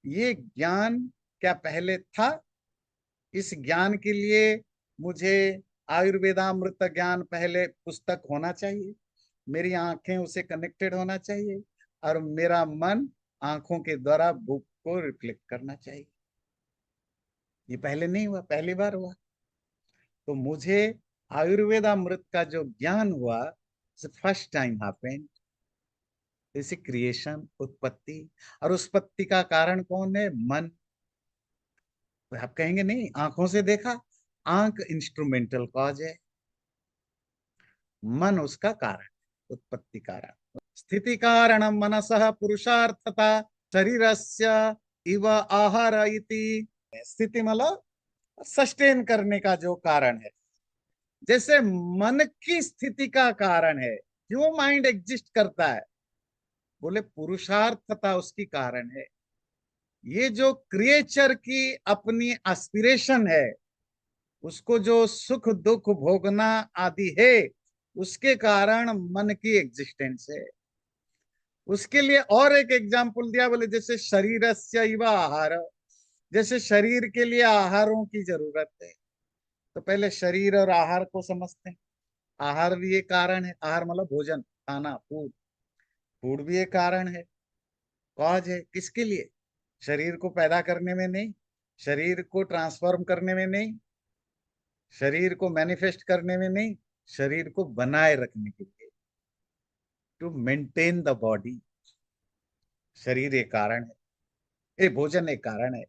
ये ज्ञान क्या पहले था? इस ज्ञान के लिए मुझे आयुर्वेदामृत ज्ञान पहले पुस्तक होना चाहिए, मेरी आंखें उसे कनेक्टेड होना चाहिए, और मेरा मन आंखों के द्वारा बुक को रिफ्लेक्ट करना चाहिए। ये पहले नहीं हुआ, पहली बार हुआ। तो मुझे आयुर्वेदामृत का जो ज्ञान हुआ, फर्स्ट टाइम हैपेंड। जैसे क्रिएशन, उत्पत्ति, और उत्पत्ति का कारण कौन है? मन। तो आप कहेंगे नहीं, आंखों से देखा, आंख इंस्ट्रूमेंटल कॉज है, मन उसका कारण, उत्पत्ति कारण। स्थिति कारणम मनसः पुरुषार्थता शरीरस्य इव आहार इति। स्थिति मतलब सस्टेन करने का जो कारण है, जैसे मन की स्थिति का कारण है, क्यों माइंड एग्जिस्ट करता है? बोले पुरुषार्थता उसकी कारण है। ये जो क्रिएचर की अपनी एस्पिरेशन है, उसको जो सुख दुख भोगना आदि है, उसके कारण मन की एग्जिस्टेंस है। उसके लिए और एक एग्जाम्पल दिया, बोले जैसे शरीरस्य इव आहार, जैसे शरीर के लिए आहारों की जरूरत है। तो पहले शरीर और आहार को समझते हैं। आहार भी एक कारण है, आहार मतलब भोजन, खाना, फूड। फूड भी एक कारण है, कॉज है। किसके लिए? शरीर को पैदा करने में नहीं, शरीर को ट्रांसफॉर्म करने में नहीं, शरीर को मैनिफेस्ट करने में नहीं, शरीर को बनाए रखने के लिए, टू मेंटेन द बॉडी। शरीर एक कारण है, ये भोजन एक कारण है।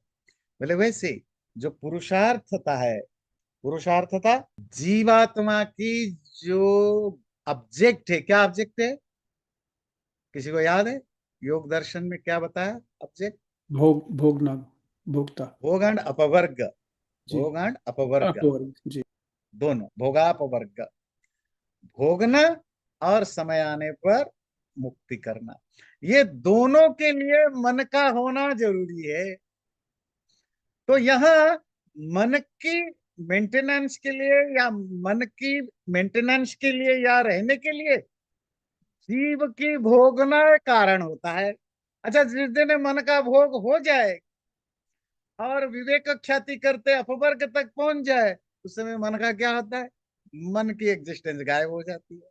बोले वैसे जो पुरुषार्थता है, पुरुषार्थता जीवात्मा की जो ऑब्जेक्ट है, क्या ऑब्जेक्ट है? किसी को याद है? योग दर्शन में क्या बताया ऑब्जेक्ट? भोगना, भोक्ता। भोग एंड अपवर्ग, जी। भोग एंड अपवर्ग, अपवर्ग जी। दोनों, भोगापवर्ग, भोगना और समय आने पर मुक्ति करना, ये दोनों के लिए मन का होना जरूरी है। तो यहाँ मन की मेंटेनेंस के लिए या मन की मेंटेनेंस के लिए या रहने के लिए जीव की भोगना कारण होता है। अच्छा, जिस दिन मन का भोग हो जाए और विवेक ख्याति करते अपवर्ग तक पहुंच जाए, उस समय मन का क्या होता है? मन की एग्जिस्टेंस गायब हो जाती है।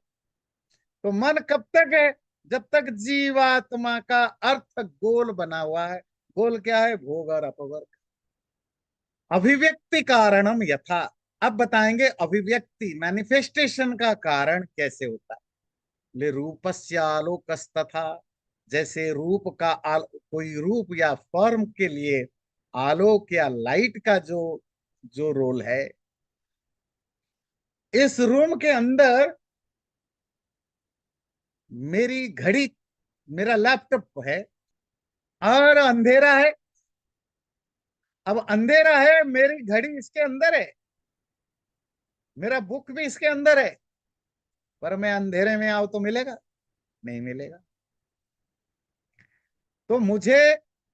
तो मन कब तक है? जब तक जीवात्मा का अर्थ गोल बना हुआ है। गोल क्या है? भोग और अपवर्ग। अभिव्यक्ति कारणम यथा। अब बताएंगे अभिव्यक्ति मैनिफेस्टेशन का कारण कैसे होता है। ले रूपस्य आलोकस्तथा, जैसे रूप का कोई रूप या फॉर्म के लिए आलोक या लाइट का जो जो रोल है। इस रूम के अंदर मेरी घड़ी, मेरा लैपटॉप है और अंधेरा है। अब अंधेरा है, मेरी घड़ी इसके अंदर है, मेरा बुक भी इसके अंदर है, पर मैं अंधेरे में आऊं तो मिलेगा? नहीं मिलेगा। तो मुझे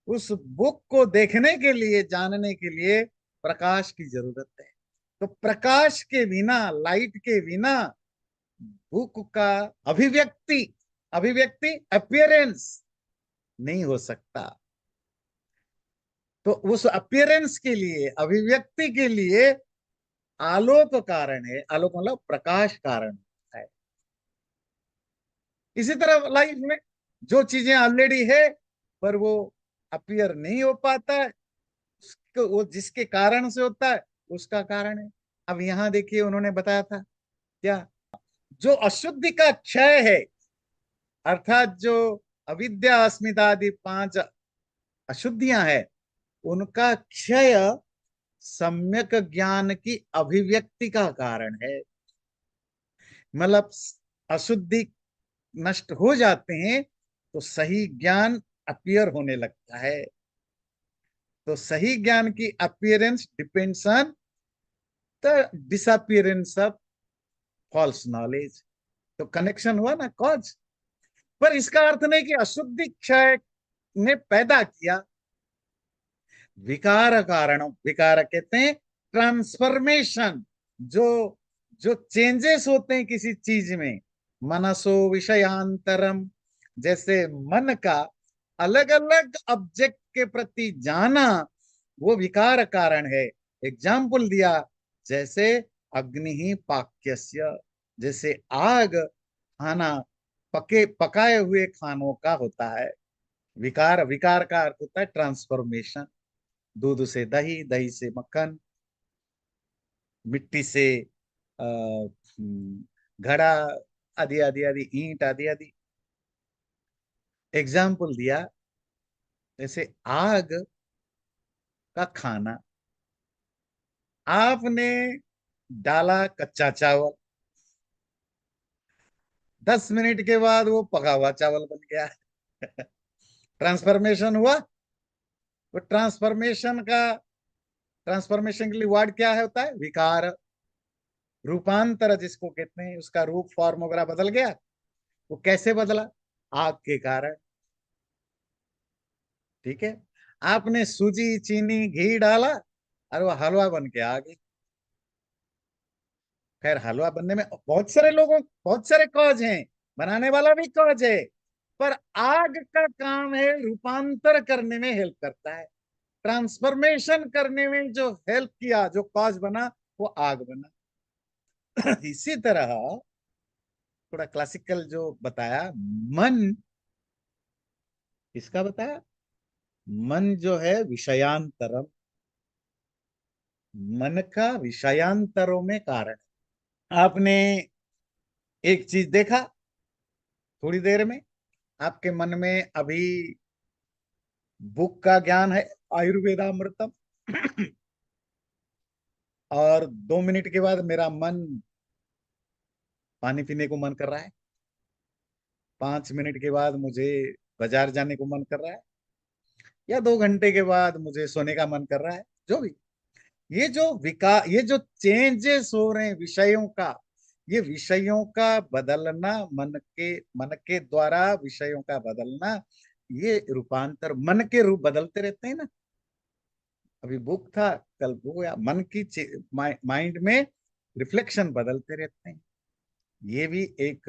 उस बुक को देखने के लिए, जानने के लिए प्रकाश की जरूरत है। तो प्रकाश के बिना, लाइट के बिना बुक का अभिव्यक्ति, अभिव्यक्ति अपीयरेंस नहीं हो सकता। तो उस अपीयरेंस के लिए, अभिव्यक्ति के लिए आलोक कारण है। आलोक मतलब प्रकाश कारण है। इसी तरह लाइफ में जो चीजें ऑलरेडी है पर वो अपीयर नहीं हो पाता है, वो जिसके कारण से होता है उसका कारण है। अब यहां देखिए उन्होंने बताया था क्या, जो अशुद्धि का क्षय है, अर्थात जो अविद्या अस्मिता आदि पांच अशुद्धियां हैं, उनका क्षय सम्यक ज्ञान की अभिव्यक्ति का कारण है। मतलब अशुद्धि नष्ट हो जाते हैं तो सही ज्ञान अपीयर होने लगता है। तो सही ज्ञान की appearance depends on the disappearance of false knowledge. तो कनेक्शन हुआ ना, कॉज। पर इसका अर्थ नहीं कि अशुद्धि क्षय ने पैदा किया। विकार कारण, विकार कहते हैं ट्रांसफॉर्मेशन, जो जो चेंजेस होते हैं किसी चीज में। मनसो विषयांतरम, जैसे मन का अलग अलग ऑब्जेक्ट के प्रति जाना, वो विकार कारण है। एग्जाम्पल दिया, जैसे अग्नि ही पाक्यस्य, जैसे आग खाना, पकाए हुए खानों का होता है। विकार, विकार का अर्थ होता है ट्रांसफॉर्मेशन। दूध से दही, दही से मक्खन, मिट्टी से घड़ा, आदि आदि आदि, ईंट आदि आदि। एग्जाम्पल दिया, जैसे आग का खाना, आपने डाला कच्चा चावल, 10 मिनट के बाद वो पका हुआ चावल बन गया। ट्रांसफॉर्मेशन हुआ। वो ट्रांसफॉर्मेशन के लिए वर्ड क्या है, होता है विकार। रूपांतर जिसको कहते हैं, उसका रूप फॉर्म वगैरह बदल गया। वो कैसे बदला? आग के कारण। ठीक है। आपने सूजी, चीनी, घी डाला और वो हलवा बन के आ गई। खैर, हलवा बनने में बहुत सारे कॉज हैं, बनाने वाला भी कॉज है, पर आग का काम है रूपांतर करने में हेल्प करता है। ट्रांसफॉर्मेशन करने में जो हेल्प किया, जो कॉज बना, वो आग बना। इसी तरह थोड़ा क्लासिकल जो बताया, मन, किसका बताया? मन जो है विषयांतरम, मन का विषयांतरों में कारण। आपने एक चीज देखा, थोड़ी देर में आपके मन में अभी बुक का ज्ञान है, आयुर्वेदामृतम। और 2 मिनट के बाद मेरा मन पानी पीने को मन कर रहा है। 5 मिनट के बाद मुझे बाजार जाने को मन कर रहा है, या 2 घंटे के बाद मुझे सोने का मन कर रहा है। जो भी, ये जो चेंजेस हो रहे हैं विषयों का, ये विषयों का बदलना, मन के द्वारा विषयों का बदलना, ये रूपांतर, मन के रूप बदलते रहते हैं ना। अभी बुक था, कल बुक हुआ, मन की माइंड में रिफ्लेक्शन बदलते रहते हैं। ये भी एक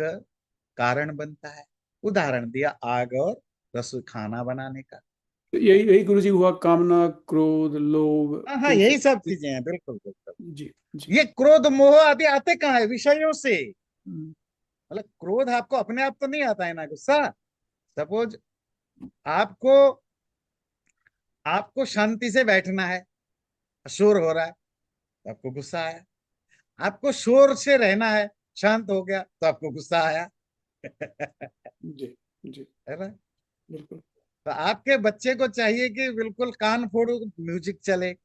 कारण बनता है। उदाहरण दिया आग और रसोई खाना बनाने का। तो यही यही गुरु जी हुआ, कामना, क्रोध, लोभ, हाँ हाँ, इन यही सब। सब चीजें हैं, बिल्कुल बिल्कुल। जी जी। ये क्रोध मोह आदि आते कहाँ है? विषयों से। हम्म, मतलब क्रोध आपको अपने आप तो नहीं आता है ना, गुस्सा। सपोज आपको आपको शांति से बैठना है, शोर हो रहा है तो आपको गुस्सा आया, आपको शोर से रहना है, शांत हो गया तो आपको गुस्सा आया। जी। जी। है ना? बिल्कुल। तो आपके बच्चे को चाहिए कि बिल्कुल कान फोड़ो म्यूजिक चले,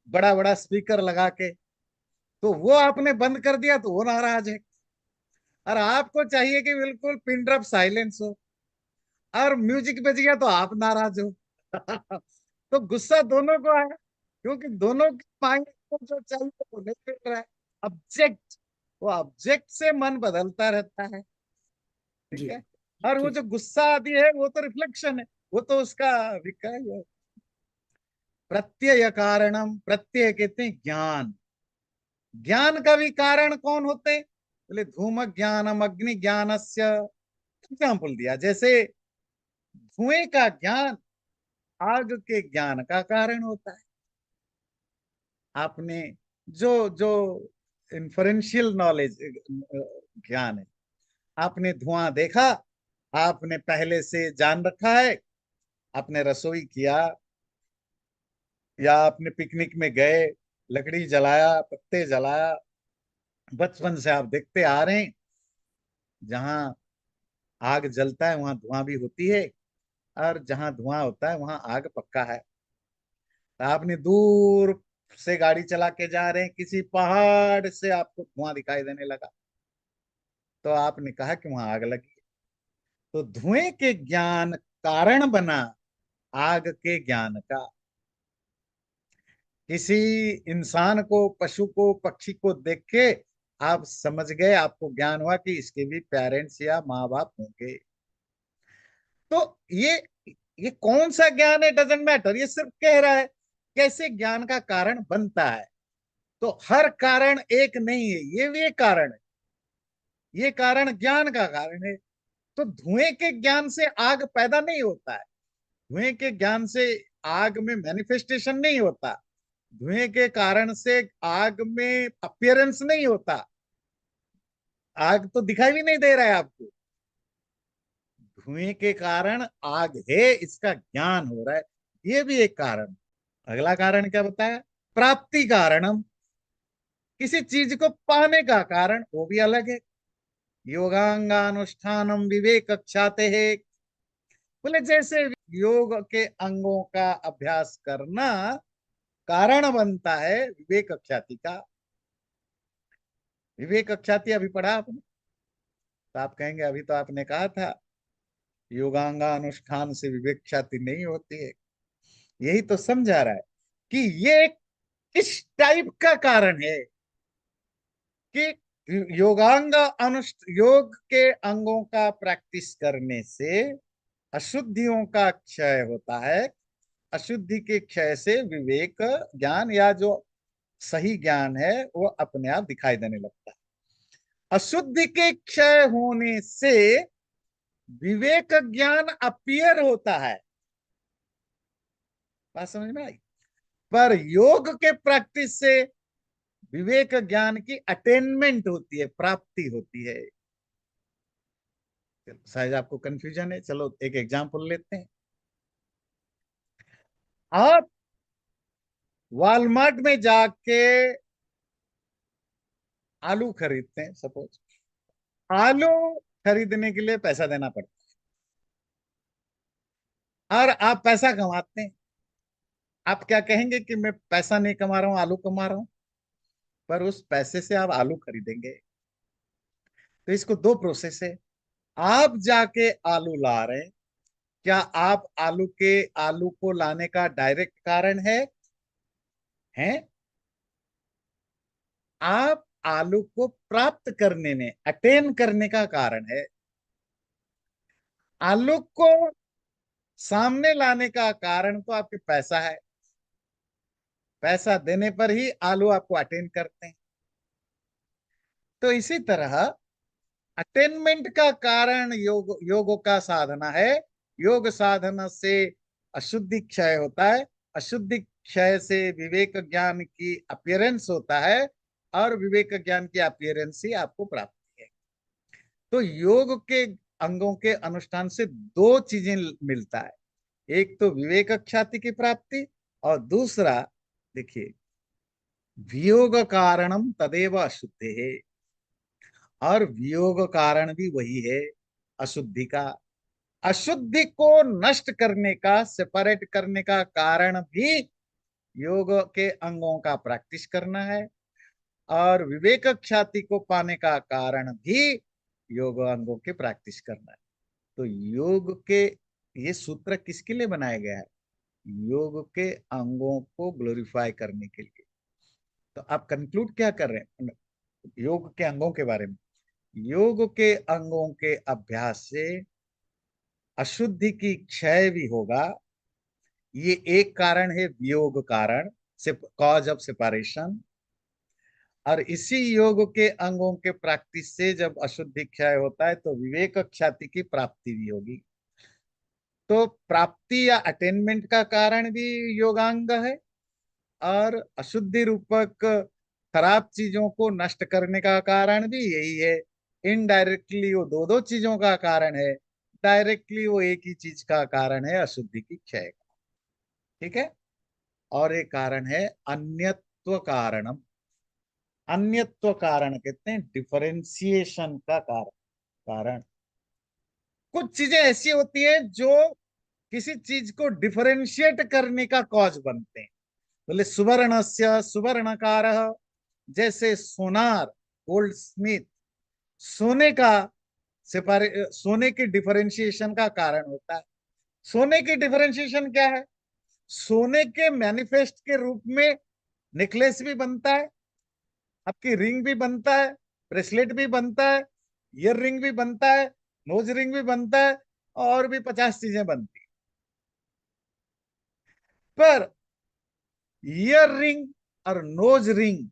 बड़ा बड़ा स्पीकर लगा के, तो वो आपने बंद कर दिया तो वो नाराज है। और आपको चाहिए कि बिल्कुल पिन ड्रॉप साइलेंस हो, और म्यूजिक बज गया तो आप नाराज हो। तो गुस्सा दोनों को आया, क्योंकि दोनों की मांग को जो चाहिए वो नहीं मिल रहा है। ऑब्जेक्ट, वो ऑब्जेक्ट से मन बदलता रहता है। ठीक जी। है। और वो ठीक। जो गुस्सा आती है वो तो रिफ्लेक्शन है, वो तो उसका विकार है। प्रत्यय कारणम, प्रत्यय कहते हैं ज्ञान। ज्ञान का भी कारण कौन होते हैं? बोले धूम ज्ञानम अग्नि ज्ञानस्य। एग्जाम्पल दिया, जैसे धुएं का ज्ञान आग के ज्ञान का कारण होता है। आपने जो जो इन्फरेंशियल नॉलेज, ज्ञान है, आपने धुआं देखा, आपने पहले से जान रखा है, आपने रसोई किया, या आपने पिकनिक में गए, लकड़ी जलाया, पत्ते जलाया, बचपन से आप देखते आ रहे हैं, जहां आग जलता है वहां धुआं भी होती है, और जहां धुआं होता है वहां आग पक्का है। तो आपने दूर से गाड़ी चला के जा रहे हैं, किसी पहाड़ से आपको धुआं दिखाई देने लगा, तो आपने कहा कि वहां आग लगी है। तो धुएं के ज्ञान कारण बना आग के ज्ञान का। किसी इंसान को, पशु को, पक्षी को देख के आप समझ गए, आपको ज्ञान हुआ कि इसके भी पेरेंट्स या माँ बाप होंगे। तो ये कौन सा ज्ञान है डजेंट मैटर, ये सिर्फ कह रहा है कैसे ज्ञान का कारण बनता है। तो हर कारण एक नहीं है, ये भी एक कारण है, ये कारण ज्ञान का कारण है। तो धुएं के ज्ञान से आग पैदा नहीं होता है, धुएं के ज्ञान से आग में मैनिफेस्टेशन नहीं होता, धुएं के कारण से आग में अपियरेंस नहीं होता, आग तो दिखाई भी नहीं दे रहा है आपको। धुएं के कारण आग है, इसका ज्ञान हो रहा है, ये भी एक कारण। अगला कारण क्या बताया? प्राप्ति कारणम, किसी चीज को पाने का कारण, वो भी अलग है। योगांगानुष्ठानम विवेक ख्याते है। बोले जैसे योग के अंगों का अभ्यास करना कारण बनता है विवेक ख्याति का। विवेक ख्याति अभी पढ़ा आपने, तो आप कहेंगे अभी तो आपने कहा था योगांगा अनुष्ठान से विवेक ख्याति नहीं होती है। यही तो समझा रहा है कि ये किस टाइप का कारण है, कि योग के अंगों का प्रैक्टिस करने से अशुद्धियों का क्षय होता है, अशुद्धि के क्षय से विवेक ज्ञान, या जो सही ज्ञान है वो अपने आप दिखाई देने लगता है। अशुद्धि के क्षय होने से विवेक ज्ञान अपीयर होता है। बात समझ में आई? पर योग के प्रैक्टिस से विवेक ज्ञान की अटेनमेंट होती है, प्राप्ति होती है। शायद आपको कंफ्यूजन है, चलो एक एग्जांपल लेते हैं। आप वॉलमार्ट में जाके आलू खरीदते हैं, सपोज आलू खरीदने के लिए पैसा देना पड़ता है, और आप पैसा कमाते हैं। आप क्या कहेंगे कि मैं पैसा नहीं कमा रहा हूं, आलू कमा रहा हूं, पर उस पैसे से आप आलू खरीदेंगे। तो इसको दो प्रोसेस है। आप जाके आलू ला रहे हैं, क्या आप आलू को लाने का डायरेक्ट कारण है? आप आलू को प्राप्त करने में, अटेन करने का कारण है। आलू को सामने लाने का कारण तो आपके पैसा है, पैसा देने पर ही आलू आपको अटेन करते हैं। तो इसी तरह अटेनमेंट का कारण योग का साधना है। योग साधना से अशुद्धि क्षय होता है, अशुद्धि क्षय से विवेक ज्ञान की अपीयरेंस होता है, और विवेक ज्ञान की अपीयरेंस ही आपको प्राप्ति है। तो योग के अंगों के अनुष्ठान से दो चीजें मिलता है, एक तो विवेक ख्याति की प्राप्ति, और दूसरा देखिए, वियोग कारणम तदेव अशुद्धि है, और वियोग कारण भी वही है अशुद्धि का। अशुद्धि को नष्ट करने का, सेपरेट करने का कारण भी योग के अंगों का प्रैक्टिस करना है, और विवेक ख्याति को पाने का कारण भी योग अंगों के प्रैक्टिस करना है। तो योग के ये सूत्र किसके लिए बनाया गया है? योग के अंगों को ग्लोरीफाई करने के लिए। तो आप कंक्लूड क्या कर रहे हैं योग के अंगों के बारे में? योग के अंगों के अभ्यास से अशुद्धि की क्षय भी होगा, ये एक कारण है वियोग कारण, से कॉज ऑफ सेपरेशन। और इसी योग के अंगों के प्रैक्टिस से जब अशुद्धि क्षय होता है तो विवेक ख्याति की प्राप्ति भी होगी। तो प्राप्ति या अटेनमेंट का कारण भी योगांग है, और अशुद्धि रूपक खराब चीजों को नष्ट करने का कारण भी यही है। इनडायरेक्टली वो दो दो चीजों का कारण है, डायरेक्टली वो एक ही चीज का कारण है, अशुद्धि की क्षय का। ठीक है। और एक कारण है अन्यत्व कारणम। अन्यत्व कारण कहते हैं डिफरेंशिएशन का कारण। कारण कुछ चीजें ऐसी होती हैं जो किसी चीज को डिफरेंशिएट करने का कॉज बनते हैं। बोले सुवर्णस्य सुवर्णकार, जैसे सोनार, गोल्ड स्मिथ, सोने का सेपारे सोने की डिफरेंशिएशन का कारण होता है। सोने की डिफरेंशिएशन क्या है? सोने के मैनिफेस्ट के रूप में नेकलेस भी बनता है, आपकी रिंग भी बनता है, ब्रेसलेट भी बनता है, ईयर रिंग भी बनता है, नोज रिंग भी बनता है, और भी 50 चीजें बनती हैं। पर ईयर रिंग और नोज रिंग,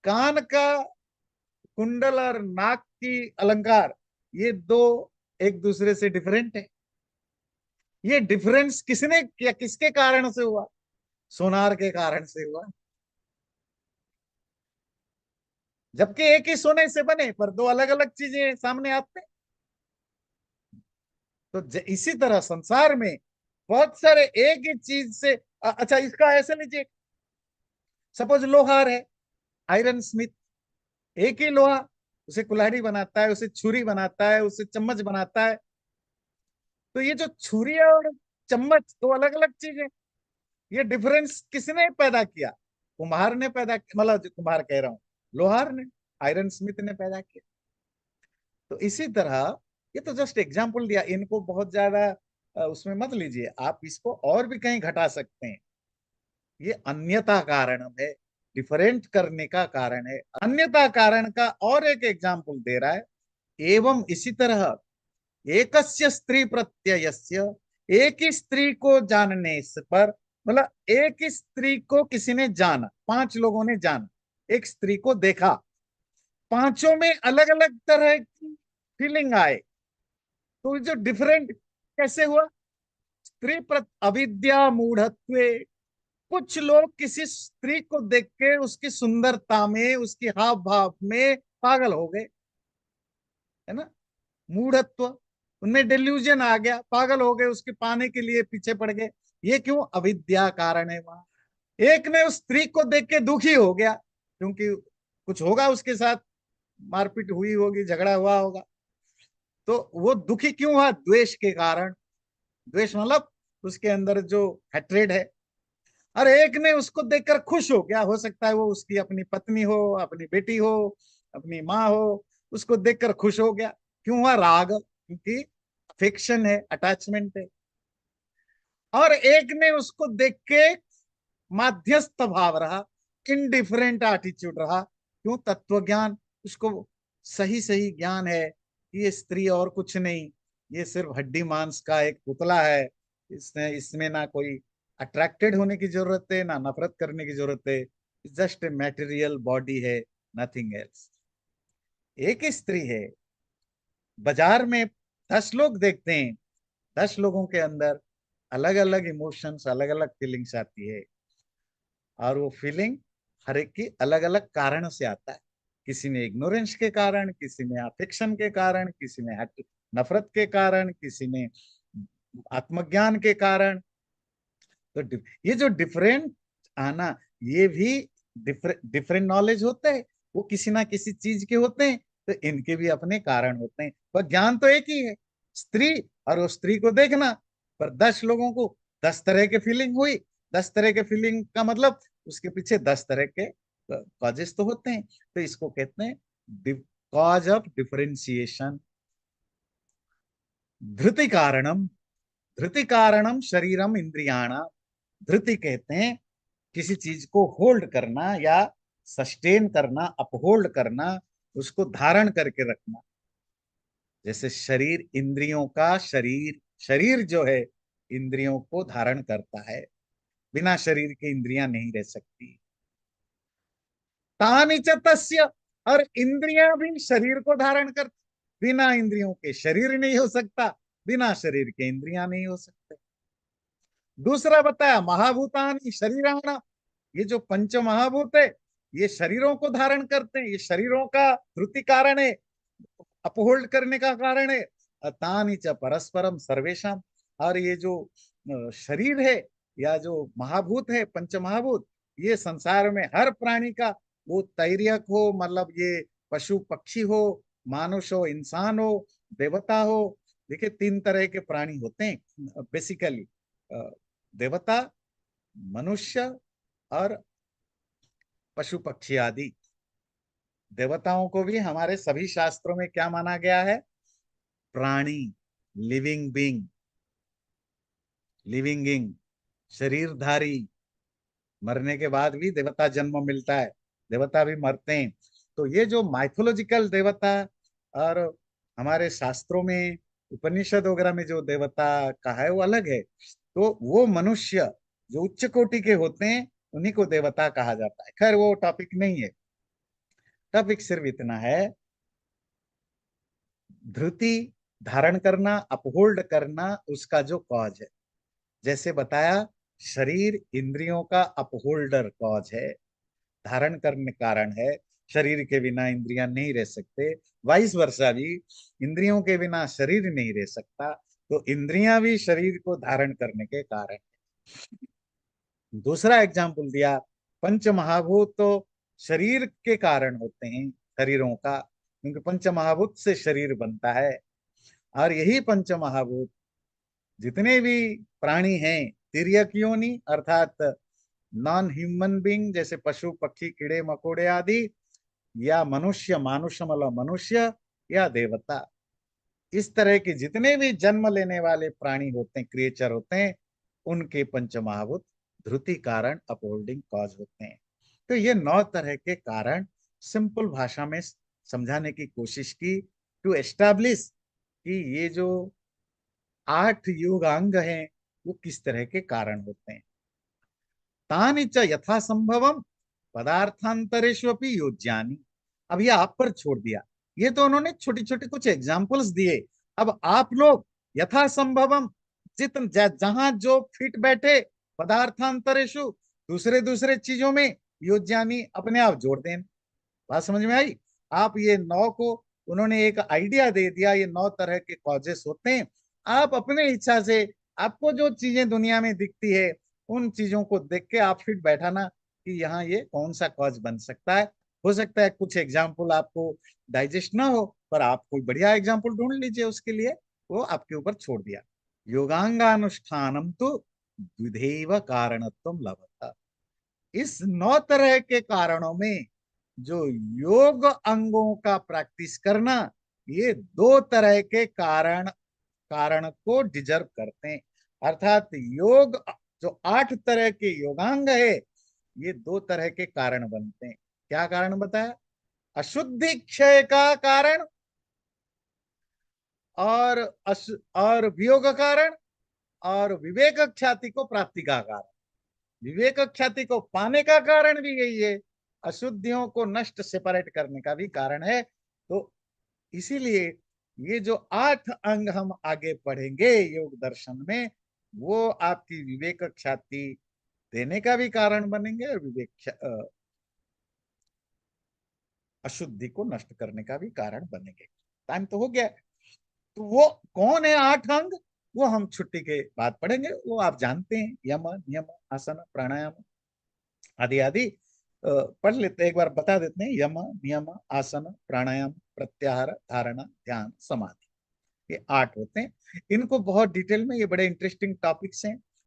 कान का कुंडल और नाक की अलंकार, ये दो एक दूसरे से डिफरेंट है। ये डिफरेंस किसने किया, किसके कारण से हुआ? सोनार के कारण से हुआ। जबकि एक ही सोने से बने, पर दो अलग अलग चीजें सामने आते हैं। तो इसी तरह संसार में बहुत सारे एक ही चीज से अच्छा, इसका ऐसे लीजिए, सपोज लोहार है, आयरन स्मिथ, एक ही लोहा, उसे कुल्हाड़ी बनाता है, उसे छुरी बनाता है, उसे चम्मच बनाता है। तो ये जो छुरी और चम्मच दो अलग अलग चीजें, ये डिफरेंस किसने पैदा किया? कुम्हार ने पैदा, मतलब कुम्हार कह रहा हूं, लोहार ने, आयरन स्मिथ ने पैदा किया। तो इसी तरह, ये तो जस्ट एग्जाम्पल दिया, इनको बहुत ज्यादा उसमें मत लीजिए, आप इसको और भी कहीं घटा सकते हैं। ये अन्यता कारण है, डिफरेंट करने का कारण है। अन्यता कारण का और एक एग्जाम्पल दे रहा है। एवं इसी तरह एकस्य स्त्री प्रत्ययस्य, एक ही स्त्री को जानने से पर, मतलब एक ही स्त्री को किसी ने जाना, 5 लोगों ने जाना, एक स्त्री को देखा, पांचों में अलग अलग तरह की फीलिंग आए। तो जो डिफरेंट कैसे हुआ? स्त्री अविद्या मूढ़त्वे, कुछ लोग किसी स्त्री को देख के उसकी सुंदरता में, उसकी हाव भाव में पागल हो गए, है ना? मूढ़त्व, उनमें डिल्यूजन आ गया, पागल हो गए, उसके पाने के लिए पीछे पड़ गए। ये क्यों? अविद्या कारण है वहां। एक ने उस स्त्री को देख के दुखी हो गया, क्योंकि कुछ होगा उसके साथ, मारपीट हुई होगी, झगड़ा हुआ होगा। तो वो दुखी क्यों हुआ? द्वेष के कारण। द्वेष मतलब उसके अंदर जो हेट्रेड है। और एक ने उसको देखकर खुश हो गया, हो सकता है वो उसकी अपनी पत्नी हो, अपनी बेटी हो, अपनी माँ हो, उसको देखकर खुश हो गया। क्यों हुआ? राग, क्योंकि अफेक्शन है, अटैचमेंट है। और एक ने उसको देख के माध्यस्थ भाव रहा, इनडिफरेंट एटीट्यूड रहा। क्यों? तत्व ज्ञान, उसको सही सही ज्ञान है कि ये स्त्री और कुछ नहीं, ये सिर्फ हड्डी मांस का एक पुतला है, इसने इसमें ना कोई अट्रैक्टेड होने की जरूरत है, ना नफरत करने की जरूरत है, जस्ट ए मैटेरियल बॉडी है, नथिंग एल्स। एक ही स्त्री है, बाजार में 10 लोग देखते हैं, 10 लोगों के अंदर अलग अलग इमोशंस, अलग अलग फीलिंग्स आती है। और वो फीलिंग हर एक की अलग अलग कारण से आता है। किसी में इग्नोरेंस के कारण, किसी में अफेक्शन के कारण, किसी में नफरत के कारण, किसी में आत्मज्ञान के कारण। तो ये जो डिफरेंट आना, ये भी डिफरेंट नॉलेज होते हैं, वो किसी ना किसी चीज के होते हैं, तो इनके भी अपने कारण होते हैं, पर ज्ञान तो एक ही है, स्त्री। और वो स्त्री को देखना, पर 10 लोगों को 10 तरह के फीलिंग हुई। 10 तरह के फीलिंग का मतलब उसके पीछे 10 तरह के कॉजेस तो होते हैं। तो इसको कहते हैं कॉज ऑफ डिफरेंशिएशन। धृति कारणम, धृति कारणम शरीरम इंद्रियाणा। धृति कहते हैं किसी चीज को होल्ड करना या सस्टेन करना, अपहोल्ड करना, उसको धारण करके रखना। जैसे शरीर इंद्रियों का, शरीर शरीर जो है इंद्रियों को धारण करता है, बिना शरीर के इंद्रियां नहीं रह सकती। तानि च तस्य, और इंद्रियां भी शरीर को धारण कर, बिना इंद्रियों के शरीर नहीं हो सकता, बिना शरीर के इंद्रियां नहीं हो सकते। दूसरा बताया महाभूतानि शरीराणा, ये जो पंच महाभूत है ये शरीरों को धारण करते हैं, ये शरीरों का धृति कारण है, अपहोल्ड करने का कारण है। तानि च परस्परम सर्वेशम, और ये जो शरीर है या जो महाभूत है, पंच महाभूत, ये संसार में हर प्राणी का, वो तैरियक हो, मतलब ये पशु पक्षी हो, मानुष हो, इंसान हो, देवता हो। देखिए 3 तरह के प्राणी होते हैं बेसिकली, देवता, मनुष्य और पशु पक्षी आदि। देवताओं को भी हमारे सभी शास्त्रों में क्या माना गया है? प्राणी, लिविंग बींग, लिविंग, शरीरधारी। मरने के बाद भी देवता जन्म मिलता है, देवता भी मरते हैं। तो ये जो माइथोलॉजिकल देवता, और हमारे शास्त्रों में, उपनिषद वगैरह में जो देवता का है वो अलग है। तो वो मनुष्य जो उच्च कोटि के होते हैं उन्हीं को देवता कहा जाता है। खैर वो टॉपिक नहीं है, टॉपिक सिर्फ इतना है, धृति धारण करना, अपहोल्ड करना, उसका जो कॉज है। जैसे बताया, शरीर इंद्रियों का अपहोल्डर कॉज है, धारण करने कारण है। शरीर के बिना इंद्रियां नहीं रह सकते, वाइस वर्षा भी, इंद्रियों के बिना शरीर नहीं रह सकता। तो इंद्रियां भी शरीर को धारण करने के कारण। दूसरा एग्जाम्पल दिया, पंच महाभूत तो शरीर के कारण होते हैं, शरीरों का, क्योंकि पंच महाभूत से शरीर बनता है। और यही पंच महाभूत जितने भी प्राणी हैं, तिर्यक योनि अर्थात नॉन ह्यूमन बींग, जैसे पशु पक्षी कीड़े मकोड़े आदि, या मनुष्य, मानुष मतलब मनुष्य, या देवता, इस तरह के जितने भी जन्म लेने वाले प्राणी होते हैं, क्रिएचर होते हैं, उनके पंचमहाभूत धृति कारण, अपहोल्डिंग कॉज होते हैं। तो ये 9 तरह के कारण सिंपल भाषा में समझाने की कोशिश की, टू एस्टैब्लिश कि ये जो 8 योगांग हैं वो किस तरह के कारण होते हैं। तानि च यथा संभवम पदार्थांतरेष्वपि योज्यानि। अब ये आप पर छोड़ दिया, ये तो उन्होंने छोटी छोटी कुछ एग्जाम्पल्स दिए। अब आप लोग यथा संभवम, जहां जो फिट बैठे, पदार्थांतरेशु, दूसरे दूसरे चीजों में, योज्यानि अपने आप जोड़ दें। बात समझ में आई? आप ये 9 को, उन्होंने एक आइडिया दे दिया, ये 9 तरह के कॉजेस होते हैं। आप अपने इच्छा से, आपको जो चीजें दुनिया में दिखती है उन चीजों को देख के आप फिर बैठाना कि यहाँ ये कौन सा कॉज बन सकता है। हो सकता है कुछ एग्जाम्पल आपको डाइजेस्ट ना हो, पर आप कोई बढ़िया एग्जाम्पल ढूंढ लीजिए उसके लिए, वो आपके ऊपर छोड़ दिया। योगांगानुष्ठानम तो द्विधैव कारणत्वम लभता। इस 9 तरह के कारणों में जो योग अंगों का प्रैक्टिस करना, ये 2 तरह के कारण, कारण को डिजर्व करते हैं। अर्थात योग, जो 8 तरह के योगांग है, ये 2 तरह के कारण बनते हैं। क्या कारण बताया? अशुद्धि क्षय का कारण, और और वियोग कारण, और विवेक ख्याति को प्राप्ति का कारण। विवेक ख्याति को पाने का कारण भी यही है, अशुद्धियों को नष्ट, सेपरेट करने का भी कारण है। तो इसीलिए ये जो 8 अंग हम आगे पढ़ेंगे योग दर्शन में, वो आपकी विवेक ख्याति देने का भी कारण बनेंगे, और अशुद्धि को नष्ट करने का भी कारण बनेंगे। टाइम तो हो गया। तो वो कौन है 8 अंग, वो हम छुट्टी के बाद पढ़ेंगे। वो आप जानते हैं, यम नियम आसन प्राणायाम। आदि आदि पढ़ लेते हैं, एक बार बता देते हैं। यम, नियम, आसन, प्राणायाम, प्रत्याहार, धारणा, ध्यान, समाधि, ये 8 होते हैं। इनको बहुत डिटेल में, ये बड़े इंटरेस्टिंग टॉपिक्स हैं,